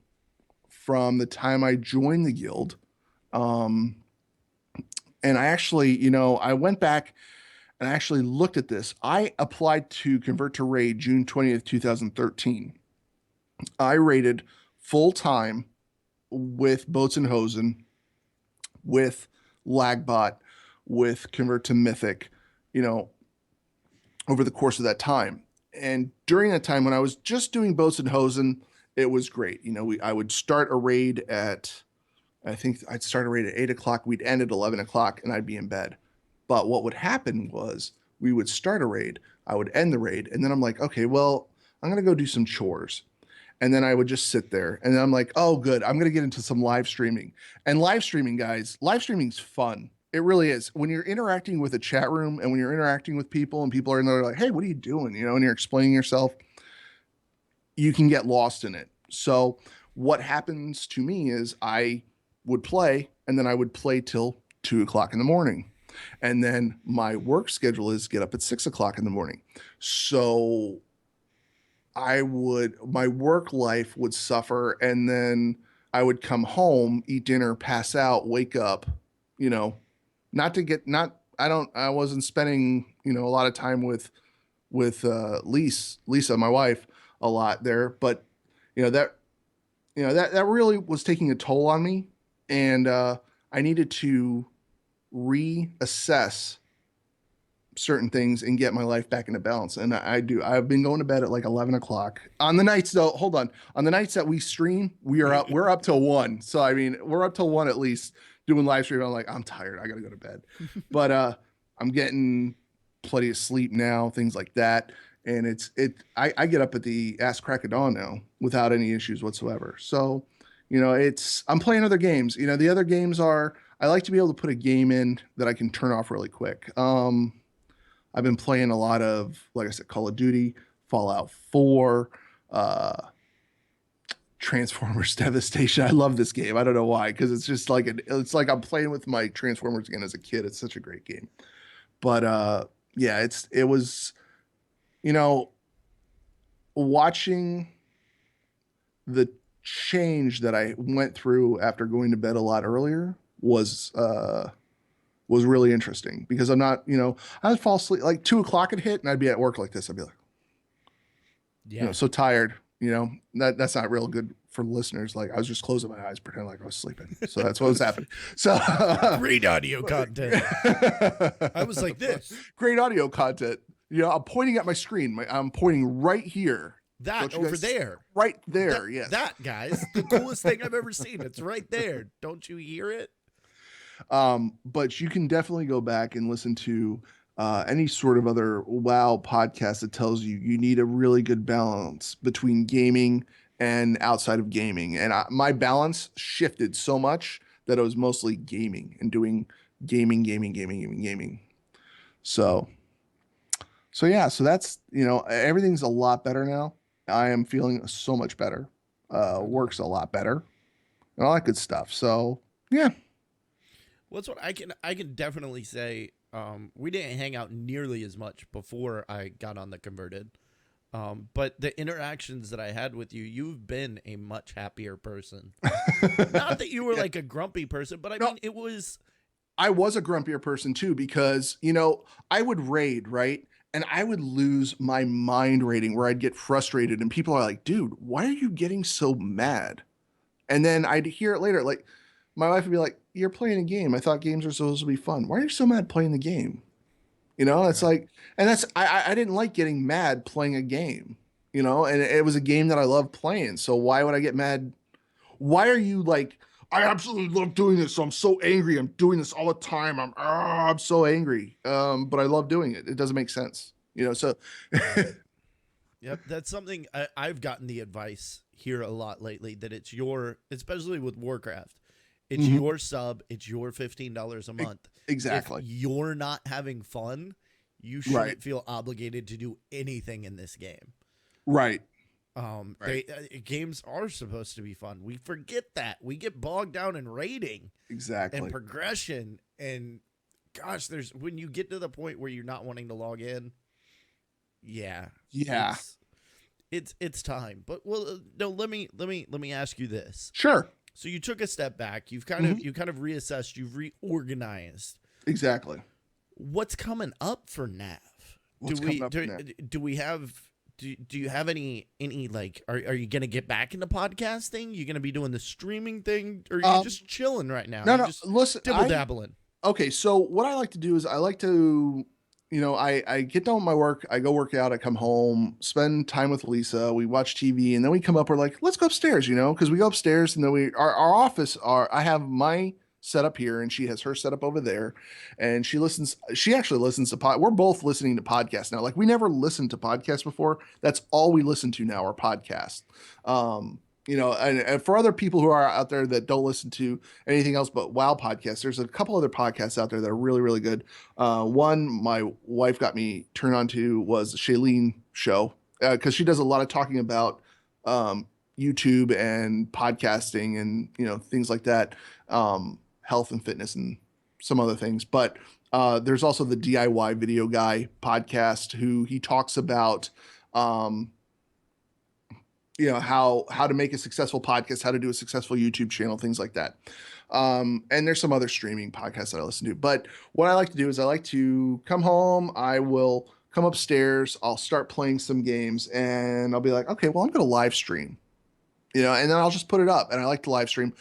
from the time I joined the guild. And I actually, I went back and I actually looked at this. I applied to convert to raid June 20th, 2013. I raided full time with Boats and Hosen, with Lagbot, with convert to Mythic, over the course of that time. And during that time when I was just doing Boats and Hosen, it was great. I would start a raid at, I think I'd start a raid at 8 o'clock. We'd end at 11 o'clock and I'd be in bed. But what would happen was we would start a raid. I would end the raid. And then I'm like, okay, well, I'm going to go do some chores. And then I would just sit there and then I'm like, oh, good. I'm going to get into some live streaming. And live streaming, guys, live streaming's fun. It really is. When you're interacting with a chat room and when you're interacting with people and people are in there like, hey, what are you doing? And you're explaining yourself, you can get lost in it. So what happens to me is I would play and then I would play till 2 o'clock in the morning. And then my work schedule is get up at 6 o'clock in the morning. So my work life would suffer. And then I would come home, eat dinner, pass out, wake up, I wasn't spending, a lot of time with Lisa, my wife, a lot there, but that really was taking a toll on me. And I needed to reassess certain things and get my life back into balance. And I've been going to bed at like 11 o'clock on the nights though. Hold on. On the nights that we stream, we're up till 1. So, I mean, we're up till 1 at least doing live stream. I'm like, I'm tired. I got to go to bed, but I'm getting plenty of sleep now, things like that. And I get up at the ass crack of dawn now without any issues whatsoever. So, I'm playing other games. The other games are, I like to be able to put a game in that I can turn off really quick. I've been playing a lot of, like I said, Call of Duty, Fallout 4, Transformers Devastation. I love this game. I don't know why, because it's just like it's like I'm playing with my Transformers again as a kid. It's such a great game. But yeah, it was, watching the change that I went through after going to bed a lot earlier was really interesting, because I'm not, I would fall asleep like 2 o'clock had hit and I'd be at work like this. I'd be like, so tired, that's not real good for listeners. Like I was just closing my eyes, pretending like I was sleeping. So that's what was happening. So great audio content. I was like this. Great audio content. I'm pointing at my screen. I'm pointing right here. That over there. Right there. Yes. That, guys, the coolest thing I've ever seen. It's right there. Don't you hear it? But you can definitely go back and listen to any sort of other WoW podcast that tells you need a really good balance between gaming and outside of gaming. And my balance shifted so much that it was mostly gaming and doing gaming. So yeah, so that's, everything's a lot better now. I am feeling so much better. Works a lot better and all that good stuff. So yeah. Well, that's what I can definitely say. We didn't hang out nearly as much before I got on the converted. But the interactions that I had with you, you've been a much happier person. Not that you were like a grumpy person, but I mean, I was a grumpier person too, because, I would raid, right? And I would lose my mind raiding where I'd get frustrated and people are like, dude, why are you getting so mad? And then I'd hear it later, like, my wife would be like, "You're playing a game. I thought games were supposed to be fun. Why are you so mad playing the game?" It's Right. like, and that's I didn't like getting mad playing a game. And it was a game that I loved playing. So why would I get mad? Why are you like, I absolutely love doing this, so I'm so angry. I'm doing this all the time. I'm so angry. But I love doing it. It doesn't make sense. So Yep, that's something I've gotten the advice here a lot lately that it's your, especially with Warcraft, it's Mhm. your sub, it's your $15 a month. Exactly. If you're not having fun, you shouldn't Right. feel obligated to do anything in this game. Right. They games are supposed to be fun. We forget that. We get bogged down in rating Exactly. and progression, and gosh, there's when you get to the point where you're not wanting to log in. Yeah. Yeah. It's time. But well, no, let me ask you this. Sure. So you took a step back. You've kind of reassessed, you've reorganized. Exactly. What's coming up for Nav? What's coming up for Nav? Do we have do you have any like are you gonna get back into podcasting? You gonna be doing the streaming thing, or are you just chilling right now? No, you just listen, dibble dabbling. Okay, so what I like to do is I like to, I get done with my work, I go work out, I come home, spend time with Lisa, we watch TV, and then we come up, we're like, let's go upstairs, because we go upstairs and then our office I have my setup here and she has her setup over there, and she actually listens to we're both listening to podcasts now. Like, we never listened to podcasts before. That's all we listen to now are podcasts. And for other people who are out there that don't listen to anything else but WoW podcasts, there's a couple other podcasts out there that are really, really good. One my wife got me turned on to was the Shailene show, because she does a lot of talking about YouTube and podcasting and things like that, health and fitness and some other things. But there's also the DIY Video Guy podcast, who he talks about how to make a successful podcast, how to do a successful YouTube channel, things like that. And there's some other streaming podcasts that I listen to. But what I like to do is I like to come home, I will come upstairs, I'll start playing some games, and I'll be like, okay, well, I'm going to live stream, and then I'll just put it up. And I like to live stream.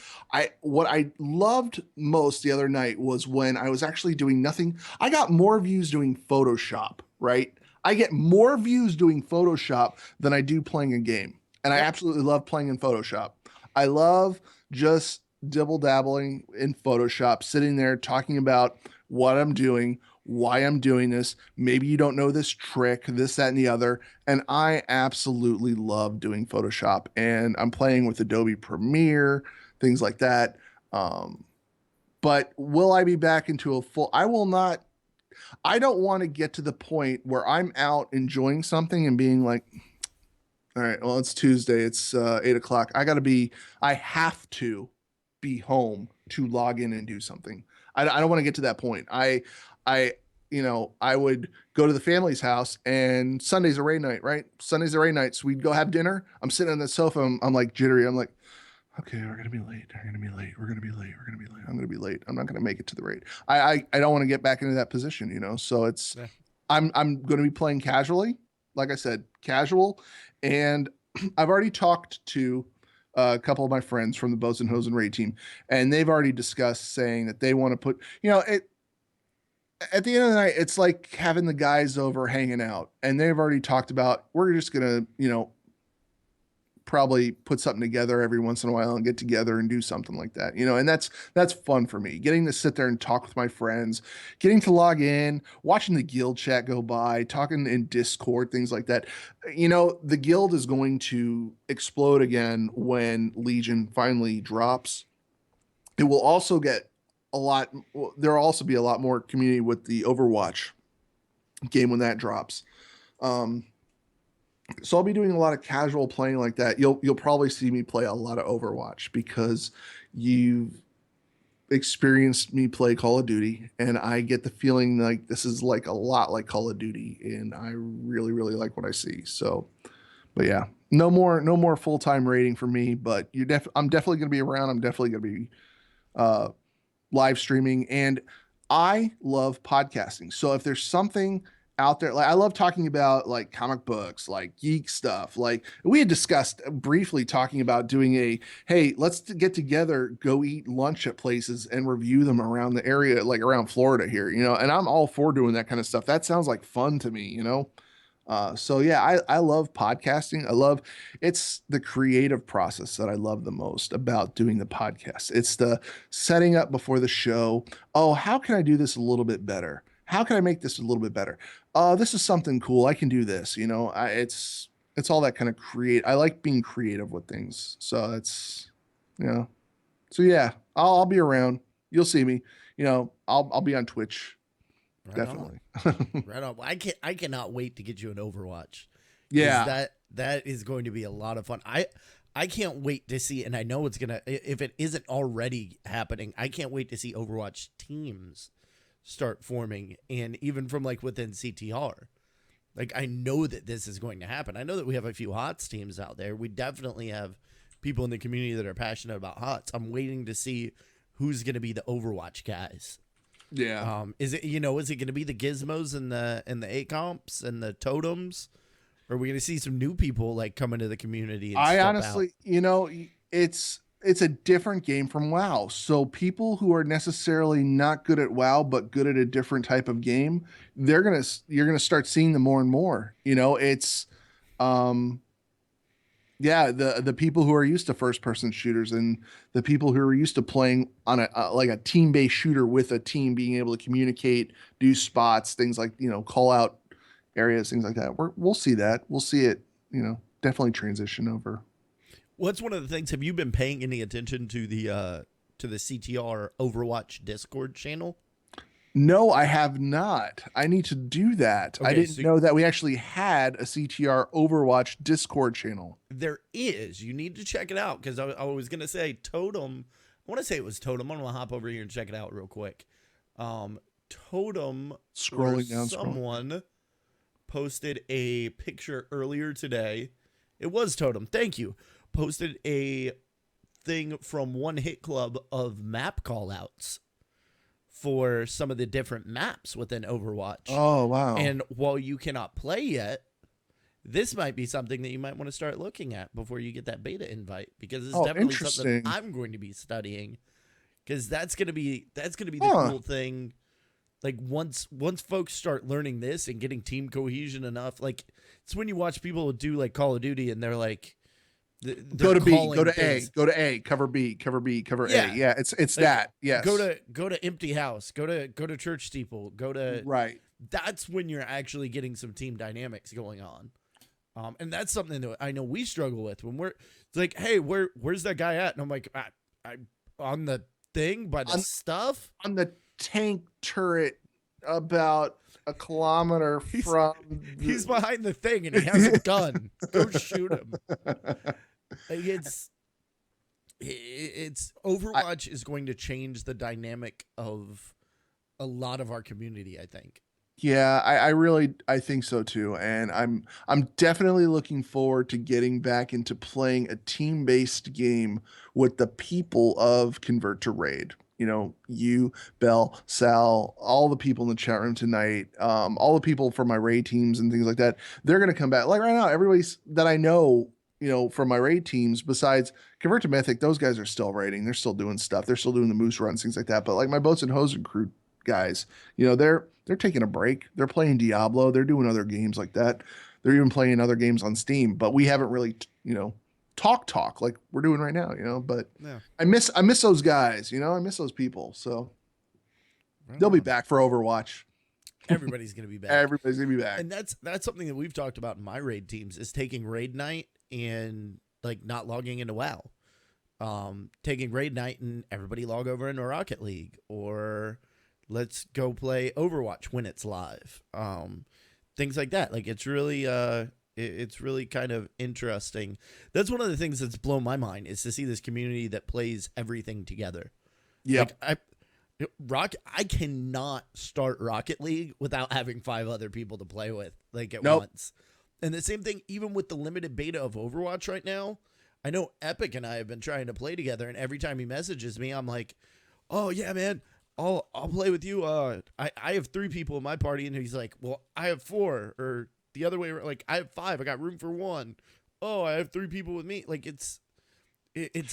What I loved most the other night was when I was actually doing nothing. I got more views doing Photoshop, right? I get more views doing Photoshop than I do playing a game. And I absolutely love playing in Photoshop. I love just dibble dabbling in Photoshop, sitting there talking about what I'm doing, why I'm doing this. Maybe you don't know this trick, this, that, and the other. And I absolutely love doing Photoshop. And I'm playing with Adobe Premiere, things like that. But will I be back into a full? I will not. I don't want to get to the point where I'm out enjoying something and being like, all right, well, it's Tuesday, it's 8:00. I have to be home to log in and do something. I don't want to get to that point. I would go to the family's house, and Sunday's a raid night, right? Sunday's a raid night. So we'd go have dinner. I'm sitting on the sofa. I'm like jittery. I'm like, okay, we're going to be late. We're going to be late. We're going to be late. We're going to be late. I'm going to be late. I'm not going to make it to the raid. I don't want to get back into that position, so it's, I'm going to be playing casually. Like I said, casual. And I've already talked to a couple of my friends from the Bows and Hosen raid team, and they've already discussed saying that they want to put, at the end of the night, it's like having the guys over hanging out, and they've already talked about, we're just going to, probably put something together every once in a while and get together and do something like that, and that's fun for me, getting to sit there and talk with my friends, getting to log in, watching the guild chat go by, talking in Discord, things like that. The guild is going to explode again when Legion finally drops. It will also get there'll also be a lot more community with the Overwatch game when that drops. So I'll be doing a lot of casual playing like that. You'll probably see me play a lot of Overwatch because you've experienced me play Call of Duty, and I get the feeling like this is like a lot like Call of Duty, and I really, really like what I see. So, but yeah, no more full-time rating for me, but I'm definitely going to be around. I'm definitely going to be live streaming, and I love podcasting. So if there's something out there. Like I love talking about like comic books, like geek stuff. Like we had discussed briefly talking about doing hey, let's get together, go eat lunch at places and review them around the area, like around Florida here, and I'm all for doing that kind of stuff. That sounds like fun to me. So yeah, I love podcasting. I love it's the creative process that I love the most about doing the podcast. It's the setting up before the show. Oh, how can I do this a little bit better? How can I make this a little bit better? This is something cool. I can do this. It's all that kind of create. I like being creative with things. So that's you know. So yeah, I'll be around. You'll see me. I'll be on Twitch. Right Definitely. On. Right on. I cannot wait to get you an Overwatch. Yeah. That is going to be a lot of fun. I can't wait to see, and I know it's gonna, if it isn't already happening, I can't wait to see Overwatch teams start forming, and even from like within CTR. Like I know that this is going to happen. I know that we have a few HOTS teams out there. We definitely have people in the community that are passionate about HOTS. I'm waiting to see who's going to be the Overwatch guys. Yeah. Is it going to be the Gizmos and the ACOMPs and the Totems? Or are we going to see some new people like come into the community? And I honestly, it's a different game from WoW. So people who are necessarily not good at WoW but good at a different type of game, you're gonna start seeing them more and more. It's yeah, the people who are used to first person shooters and the people who are used to playing on like a team based shooter with a team, being able to communicate, do spots, things like call out areas, things like that. We'll see that. We'll see it. Definitely transition over. What's one of the things? Have you been paying any attention to the CTR Overwatch Discord channel? No, I have not. I need to do that. Okay, I didn't know that we actually had a CTR Overwatch Discord channel. There is. You need to check it out because I was going to say Totem. I want to say it was Totem. I'm going to hop over here and check it out real quick. Totem. Scrolling down. Someone posted a picture earlier today. It was Totem. Thank you. Posted a thing from One Hit Club of map callouts for some of the different maps within Overwatch. Oh, wow. And while you cannot play yet, this might be something that you might want to start looking at before you get that beta invite, because it's definitely something I'm going to be studying, because that's going to be the cool thing. Like once folks start learning this and getting team cohesion enough, like it's when you watch people do like Call of Duty and they're like, go to B, go to A, go to A, cover B, cover B, cover yeah. A. Yeah, it's like, that. Yes. Go to empty house, go to church steeple, go to right. That's when you're actually getting some team dynamics going on. And that's something that I know we struggle with when it's like, hey, where's that guy at? And I'm like, I'm on the thing by the stuff on the tank turret about a kilometer from. He's behind the thing and he has a gun. Go shoot him. Like it's Overwatch is going to change the dynamic of a lot of our community, I think. Yeah, I think so too. And I'm definitely looking forward to getting back into playing a team-based game with the people of Convert to Raid. You, Bell, Sal, all the people in the chat room tonight, all the people from my raid teams and things like that, they're going to come back. Like right now, everybody's that I know, from my raid teams, besides Convert to Mythic, those guys are still raiding. They're still doing stuff. They're still doing the moose runs, things like that. But like my Boats and Hosen crew guys, they're taking a break. They're playing Diablo. They're doing other games like that. They're even playing other games on Steam. But we haven't really, talk like we're doing right now, but yeah. I miss those guys, I miss those people. So they'll be back for Overwatch. Everybody's going to be back. Everybody's going to be back. And that's something that we've talked about in my raid teams is taking raid night and like not logging into WoW. Taking raid night and everybody log over into Rocket League, or let's go play Overwatch when it's live. Things like that. Like it's really kind of interesting. That's one of the things that's blown my mind is to see this community that plays everything together. Yeah. Like I cannot start Rocket League without having 5 other people to play with at once. And the same thing even with the limited beta of Overwatch right now. I know Epic and I have been trying to play together, and every time he messages me, I'm like, "Oh yeah, man, I'll play with you. I have 3 people in my party, and he's like, well, I have 4, or the other way. Like, I have 5. I got room for 1. Oh, I have 3 people with me. Like, it's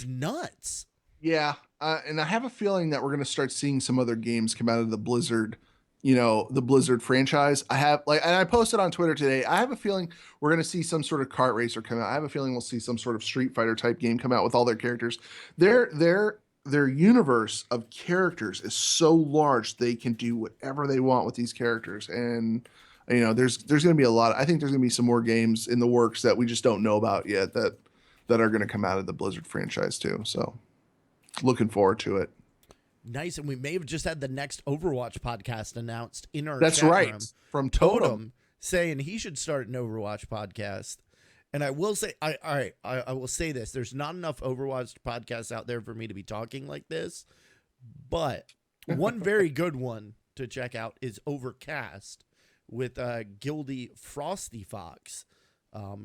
nuts. Yeah, and I have a feeling that we're going to start seeing some other games come out of the Blizzard, the Blizzard franchise. And I posted on Twitter today. I have a feeling we're going to see some sort of kart racer come out. I have a feeling we'll see some sort of Street Fighter type game come out with all their characters. Their universe of characters is so large they can do whatever they want with these characters. And there's going to be a lot. I think there's going to be some more games in the works that we just don't know about yet that are going to come out of the Blizzard franchise too. So. Looking forward to it. Nice, and we may have just had the next Overwatch podcast announced in our That's chat right room. From Totem saying he should start an Overwatch podcast. And I will say, I will say this: there's not enough Overwatch podcasts out there for me to be talking like this. But one very good one to check out is Overcast with Gildy Frosty Fox,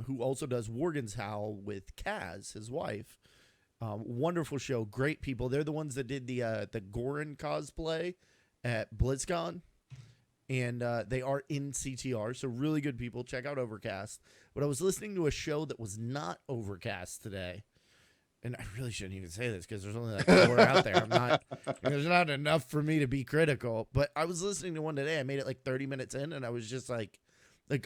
who also does Worgen's Howl with Kaz, his wife. Wonderful show, great people. They're the ones that did the Goran cosplay at BlizzCon, and they are in CTR, so really good people. Check out Overcast. But I was listening to a show that was not Overcast today, and I really shouldn't even say this because there's only like 4 out there. There's not enough for me to be critical. But I was listening to one today. I made it like 30 minutes in, and I was just like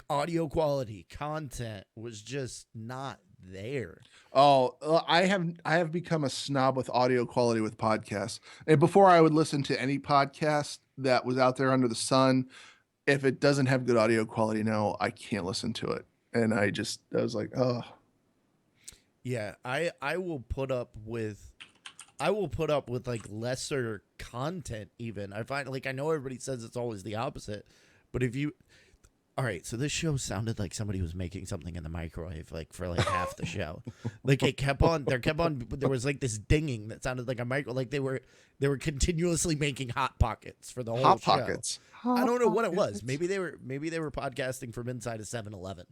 audio quality, content was just not there. Oh, I have become a snob with audio quality with podcasts. And before I would listen to any podcast that was out there under the sun, if it doesn't have good audio quality now, I can't listen to it. And I was like, oh. Yeah, I will put up with like lesser content even. I find I know everybody says it's always the opposite, but all right, so this show sounded like somebody was making something in the microwave for half the show. There was this dinging that sounded like a micro, they were continuously making hot pockets for the whole Hot show. Pockets. I don't know what it was. Maybe they were podcasting from inside a 7-Eleven.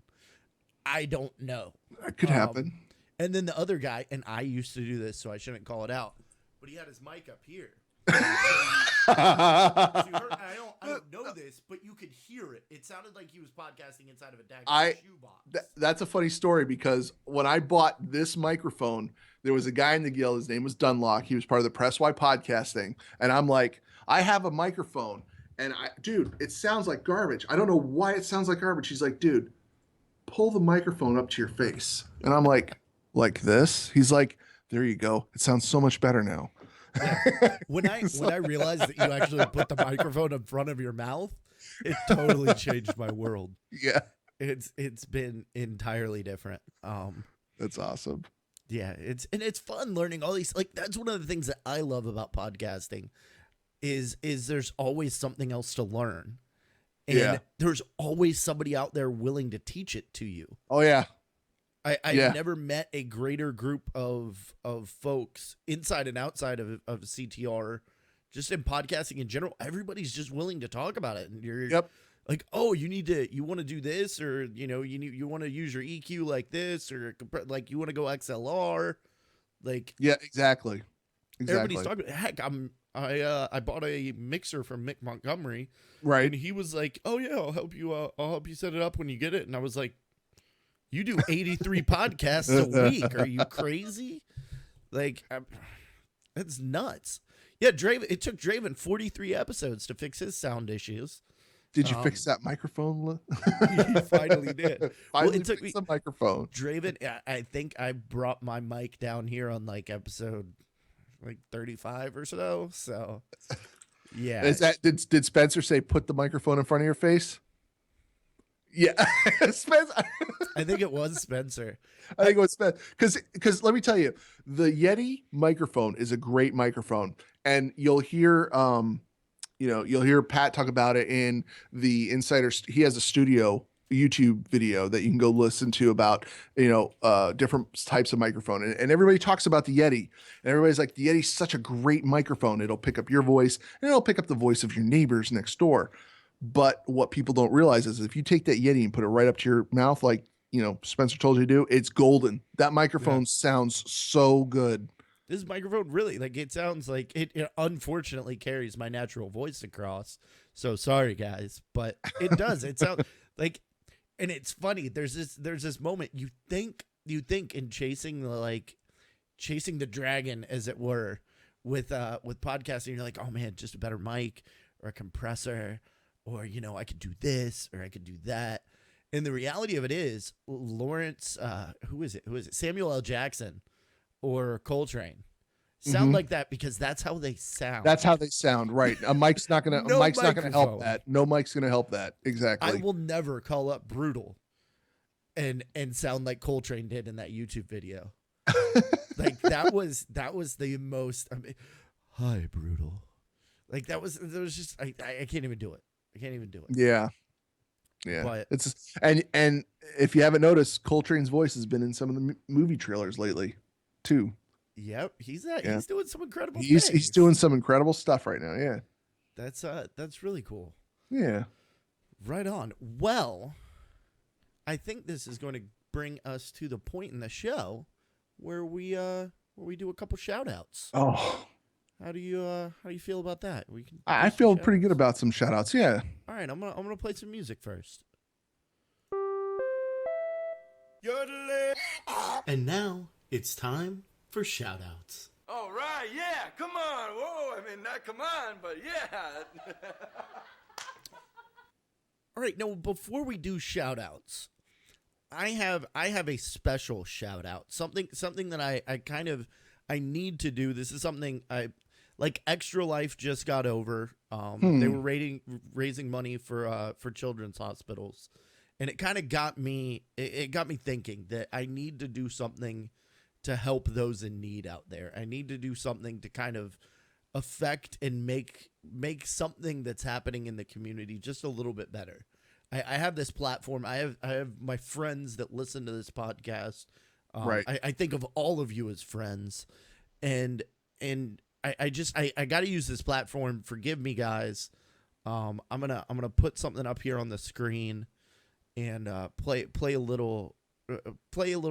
I don't know. That could happen. And then the other guy, and I used to do this, so I shouldn't call it out, but he had his mic up here. I don't know this, but you could hear it. It sounded like he was podcasting inside of a shoebox. That's a funny story because when I bought this microphone, there was a guy in the guild. His name was Dunlock. He was part of the Press Y podcasting. And I'm like, I have a microphone. And dude, it sounds like garbage. I don't know why it sounds like garbage. He's like, dude, pull the microphone up to your face. And I'm like this? He's like, there you go. It sounds so much better now. Yeah. When I realized that you actually put the microphone in front of your mouth, it totally changed my world. Yeah. It's been entirely different. That's awesome. Yeah, it's fun learning all these, that's one of the things that I love about podcasting is there's always something else to learn. And there's always somebody out there willing to teach it to you. Oh yeah. I've never met a greater group of folks inside and outside of CTR, just in podcasting in general. Everybody's just willing to talk about it, and you're like, oh, you want to do this, or you want to use your EQ like this, or you want to go XLR, yeah, exactly. Everybody's talking. Heck, I bought a mixer from Mick Montgomery, right? And he was like, oh yeah, I'll help you set it up when you get it, and I was like, you do 83 podcasts a week. Are you crazy? It's nuts. Yeah, it took Draven 43 episodes to fix his sound issues. Did you fix that microphone? He finally did. It took me the microphone. Draven, I think I brought my mic down here on episode 35 or so. So, yeah. Is that did Spencer say put the microphone in front of your face? Yeah, Spencer. I think it was Spencer. I think it was Spencer because let me tell you, the Yeti microphone is a great microphone, and you'll hear Pat talk about it in the Insider. He has a studio YouTube video that you can go listen to about different types of microphone, and everybody talks about the Yeti, and everybody's like, the Yeti's such a great microphone. It'll pick up your voice, and it'll pick up the voice of your neighbors next door. But what people don't realize is if you take that Yeti and put it right up to your mouth, like Spencer told you to do, it's golden. That microphone sounds so good. This microphone really, like, it sounds like it unfortunately carries my natural voice across. So sorry, guys, but it does. It sounds like, and it's funny. There's this moment you think in chasing the dragon, as it were, with podcasting. You're like, oh man, just a better mic or a compressor, or I could do this or I could do that. And the reality of it is, Lawrence, who is it? Samuel L. Jackson or Coltrane sound like that because that's how they sound. That's how they sound, right? A mic's not gonna No not gonna help microphone. that. No mic's gonna help that. Exactly. I will never call up Brutal and sound like Coltrane did in that YouTube video. Like that was the most. I mean, hi, Brutal. Like there was just I can't even do it. I can't even do it. Yeah. But It's and if you haven't noticed, Coltrane's voice has been in some of the movie trailers lately, too. Yep, he's doing some incredible He's things. he's doing some incredible stuff right now. Yeah. That's really cool. Yeah. Right on. Well, I think this is going to bring us to the point in the show where we do a couple shout outs. Oh. How do you feel about that? We can. I feel pretty good about some shout outs. Yeah. All right, I'm gonna play some music first. And now it's time for shout outs. All right, yeah, come on. Whoa, I mean, not come on, but yeah. All right, now before we do shout outs, I have a special shout out. Something that I need to do. This is something like Extra Life just got over. They were raising money for children's hospitals. And it kind of got me thinking that I need to do something to help those in need out there. I need to do something to kind of affect and make something that's happening in the community just a little bit better. I have this platform. I have my friends that listen to this podcast. Right. I think of all of you as friends, and I got to use this platform. Forgive me, guys. I'm gonna put something up here on the screen and play a little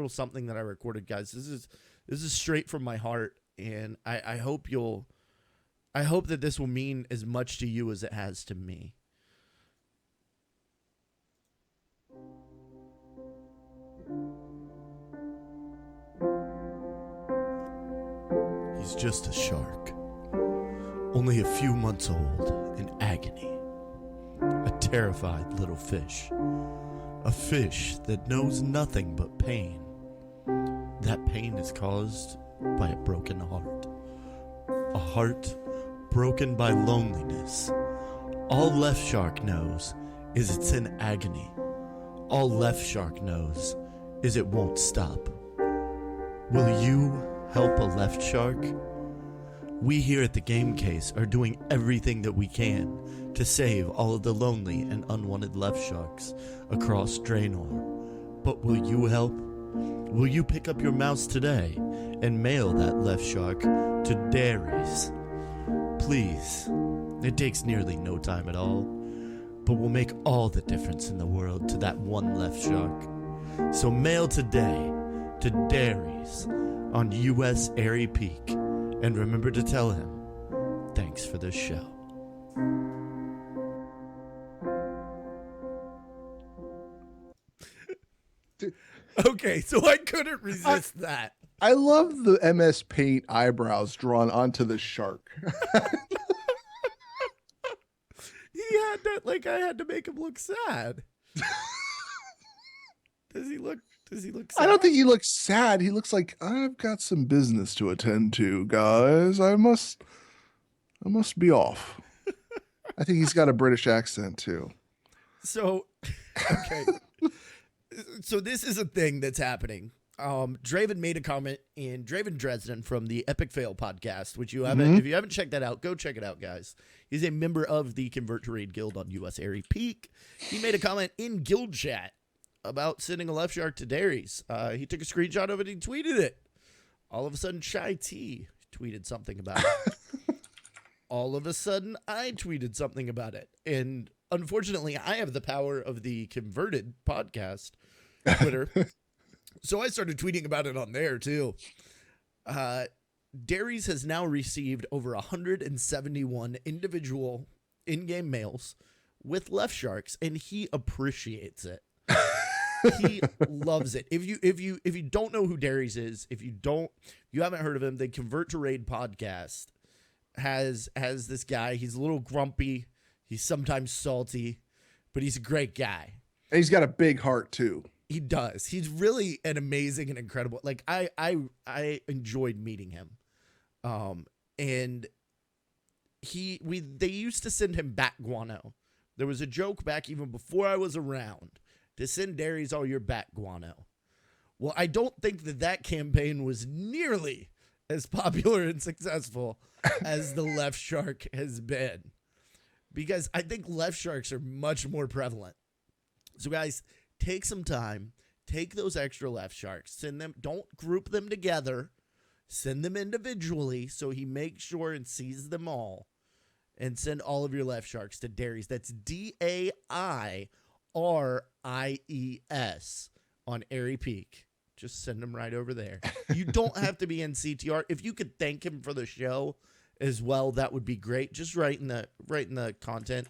something that I recorded, guys. This is straight from my heart, and I hope that this will mean as much to you as it has to me. He's just a shark, only a few months old, in agony. A terrified little fish. A fish that knows nothing but pain. That pain is caused by a broken heart. A heart broken by loneliness. All Left Shark knows is it's in agony. All Left Shark knows is it won't stop. Will you help a left shark? We here at the Game Case are doing everything that we can to save all of the lonely and unwanted left sharks across Draenor. But will you help? Will you pick up your mouse today and mail that left shark to Dairies? Please. It takes nearly no time at all, but will make all the difference in the world to that one left shark. So mail today to Dairies on U.S. Airy Peak, and remember to tell him, thanks for the show. Okay, so I couldn't resist that. I love the MS Paint eyebrows drawn onto the shark. He had to, I had to make him look sad. Does he look sad? I don't think he looks sad. He looks like, I've got some business to attend to, guys. I must be off. I think he's got a British accent too. So, okay. So this is a thing that's happening. Draven made a comment in Draven Dresden from the Epic Fail podcast, which you haven't, if you haven't checked that out, go check it out, guys. He's a member of the Convert to Raid Guild on US Airy Peak. He made a comment in guild chat about sending a left shark to Dairies. He took a screenshot of it and he tweeted it. All of a sudden, Shy T tweeted something about it. All of a sudden, I tweeted something about it. And unfortunately, I have the power of the Converted podcast Twitter. So I started tweeting about it on there too. Darius has now received over 171 individual in-game mails with left sharks, and he appreciates it. He loves it. If you don't know who Darius is, if you haven't heard of him, the Convert to Raid podcast has this guy. He's a little grumpy. He's sometimes salty, but he's a great guy. And he's got a big heart too. He does. He's really an amazing and incredible. Like I enjoyed meeting him. And they used to send him bat guano. There was a joke back even before I was around to send Darius all your bat guano. Well, I don't think that campaign was nearly as popular and successful as the left shark has been, because I think left sharks are much more prevalent. So guys, take some time, take those extra left sharks, send them, don't group them together, send them individually so he makes sure and sees them all, and send all of your left sharks to Darius. That's DAIRIES on Airy Peak. Just send them right over there. You don't have to be in CTR. If you could thank him for the show as well, that would be great. Just write in the content,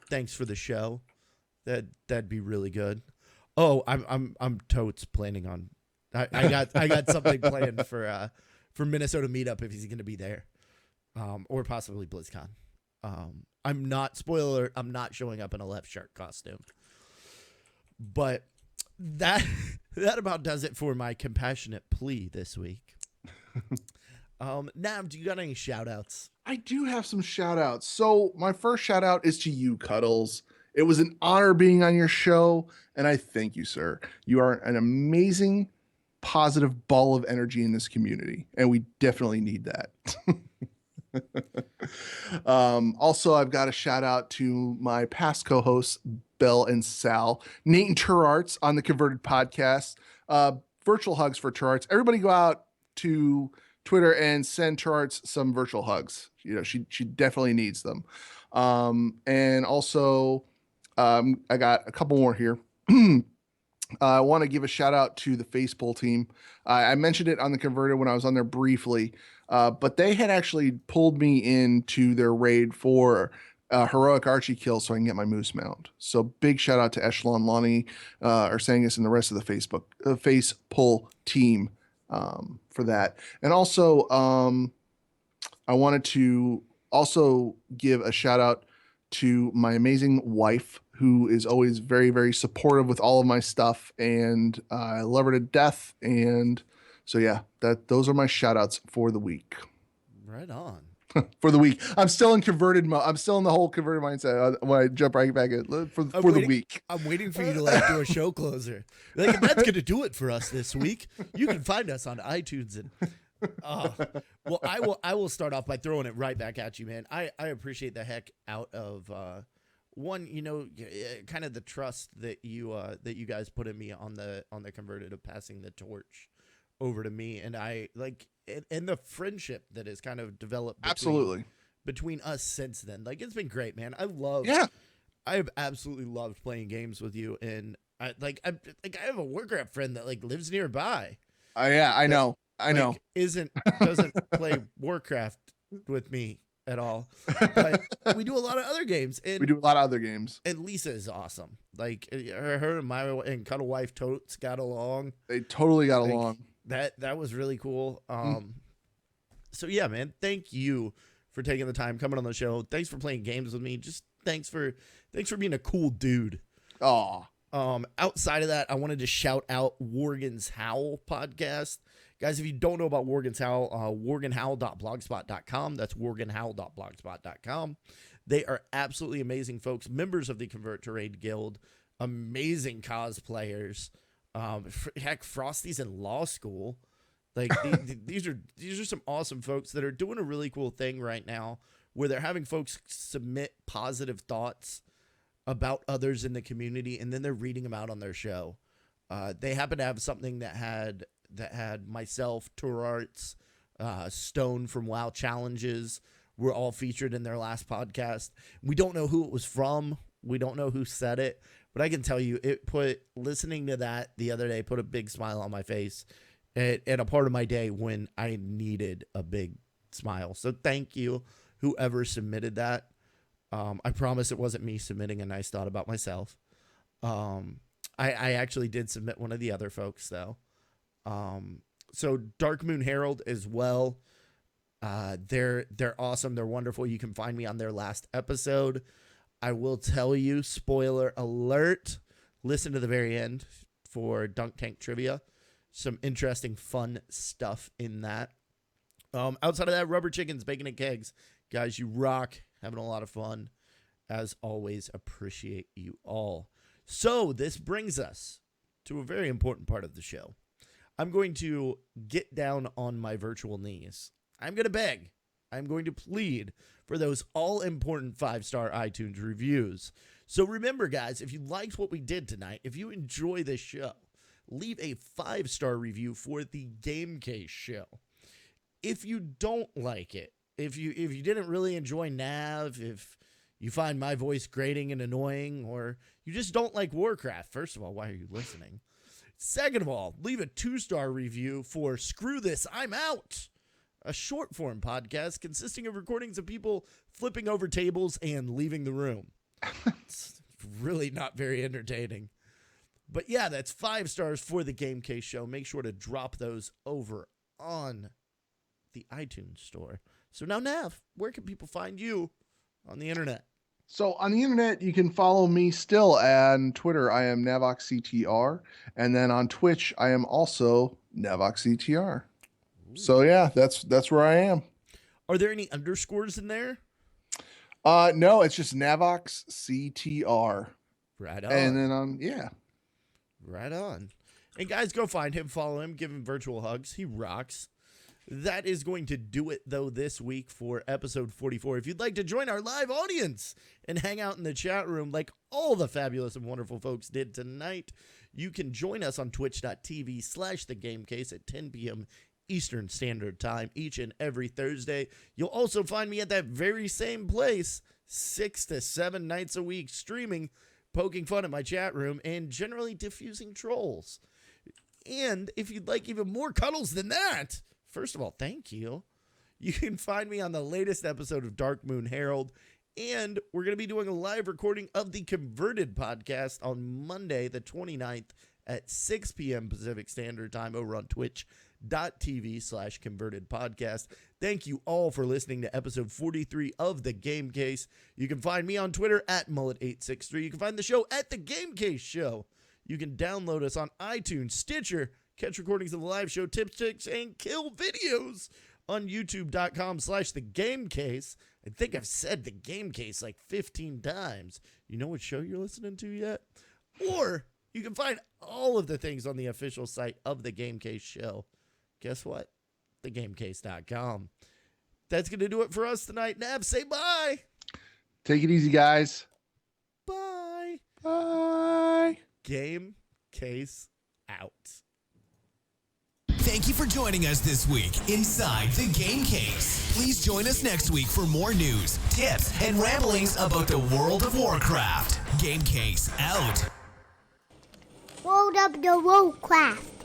thanks for the show. That'd be really good. Oh, I'm totes planning on. I got something planned for Minnesota meetup if he's going to be there, or possibly BlizzCon. I'm not showing up in a left shark costume, but that about does it for my compassionate plea this week. Nav, do you got any shout outs? I do have some shout outs. So my first shout out is to you, Cuddles. It was an honor being on your show, and I thank you, sir. You are an amazing, positive ball of energy in this community, and we definitely need that. Also, I've got a shout out to my past co-hosts, Belle and Sal, Nate and Turarts on the Converted podcast. Virtual hugs for Turarts. Everybody go out to Twitter and send Turarts some virtual hugs. She definitely needs them. And also, I got a couple more here. I want to give a shout out to the Face Pull team. I mentioned it on the Converted when I was on there briefly, but they had actually pulled me into their raid for heroic Archie kill so I can get my moose mount. So big shout out to Echelon, Lonnie, Arsangus, and the rest of the Face Pull team for that. And also, I wanted to also give a shout out to my amazing wife, who is always very, very supportive with all of my stuff, and I love her to death. And so, yeah, those are my shout outs for the week. Right on. For the week. I'm still in converted mode. I'm still in the whole converted mindset when I jump right back in for the week. I'm waiting for you to do a show closer. If that's going to do it for us this week, you can find us on iTunes. And well, I will start off by throwing it right back at you, man. I appreciate the heck out of one, kind of the trust that you guys put in me on the Converted of passing the torch over to me, and I and the friendship that has kind of developed between us since then. It's been great, man. I have absolutely loved playing games with you, and I have a Warcraft friend that lives nearby. I know. Doesn't play Warcraft with me at all, but we do a lot of other games. And Lisa is awesome. Her and my and Cuddle Wife totes got along. They totally got along. That was really cool. So yeah, man, thank you for taking the time coming on the show. Thanks for playing games with me. Just thanks for being a cool dude. Aw. Outside of that, I wanted to shout out Worgen's Howl podcast. Guys, if you don't know about Worgen's Howl, worgenhowl.blogspot.com. That's worgenhowl.blogspot.com. They are absolutely amazing folks, members of the Convert to Raid Guild, amazing cosplayers. Heck, Frosty's in law school. These are some awesome folks that are doing a really cool thing right now, where they're having folks submit positive thoughts about others in the community, and then they're reading them out on their show. They happen to have something that had myself, Turarts, Stone from WoW Challenges were all featured in their last podcast. We don't know who it was from. We don't know who said it, but I can tell you listening to that the other day put a big smile on my face, at a part of my day when I needed a big smile. So thank you, whoever submitted that. I promise it wasn't me submitting a nice thought about myself. I actually did submit one of the other folks, though. So Dark Moon Herald as well. They're awesome. They're wonderful. You can find me on their last episode. I will tell you, spoiler alert, listen to the very end for Dunk Tank Trivia. Some interesting, fun stuff in that. Outside of that, Rubber Chickens, Bacon and Kegs. Guys, you rock. Having a lot of fun. As always, appreciate you all. So this brings us to a very important part of the show. I'm going to get down on my virtual knees. I'm going to beg. I'm going to plead for those all-important 5-star iTunes reviews. So remember, guys, if you liked what we did tonight, if you enjoy this show, leave a 5-star review for the Game Case show. If you don't like it, if you didn't really enjoy Nav, if you find my voice grating and annoying, or you just don't like Warcraft, first of all, why are you listening? Second of all, leave a 2-star review for Screw This, I'm Out, a short-form podcast consisting of recordings of people flipping over tables and leaving the room. It's really not very entertaining. But yeah, that's 5 stars for the Game Case show. Make sure to drop those over on the iTunes store. So now, Nav, where can people find you on the internet? So on the internet, you can follow me still on Twitter. I am NavoxCTR. And then on Twitch, I am also NavoxCTR. So yeah, that's where I am. Are there any underscores in there? No, it's just NavoxCTR. Right on. And then yeah. Right on. And guys, go find him, follow him, give him virtual hugs. He rocks. That is going to do it, though, this week for episode 44. If you'd like to join our live audience and hang out in the chat room like all the fabulous and wonderful folks did tonight, you can join us on twitch.tv/thegamecase at 10 p.m. Eastern Standard Time each and every Thursday. You'll also find me at that very same place 6 to 7 nights a week, streaming, poking fun at my chat room, and generally diffusing trolls. And if you'd like even more cuddles than that, first of all, thank you. You can find me on the latest episode of Dark Moon Herald, and we're going to be doing a live recording of the Converted podcast on Monday, the 29th at 6 p.m. Pacific Standard Time over on twitch.tv/converted podcast. Thank you all for listening to episode 43 of The Game Case. You can find me on Twitter at Mullet863. You can find the show at The Game Case Show. You can download us on iTunes, Stitcher, catch recordings of the live show, tips, tricks, and kill videos on youtube.com/thegamecase. I think I've said The Game Case like 15 times. You know what show you're listening to yet? Or you can find all of the things on the official site of The Game Case Show. Guess what? thegamecase.com. That's going to do it for us tonight. Nav, say bye. Take it easy, guys. Bye. Bye. Game Case out. Thank you for joining us this week inside the Game Case. Please join us next week for more news, tips, and ramblings about the World of Warcraft. Game Case out. World of the Warcraft.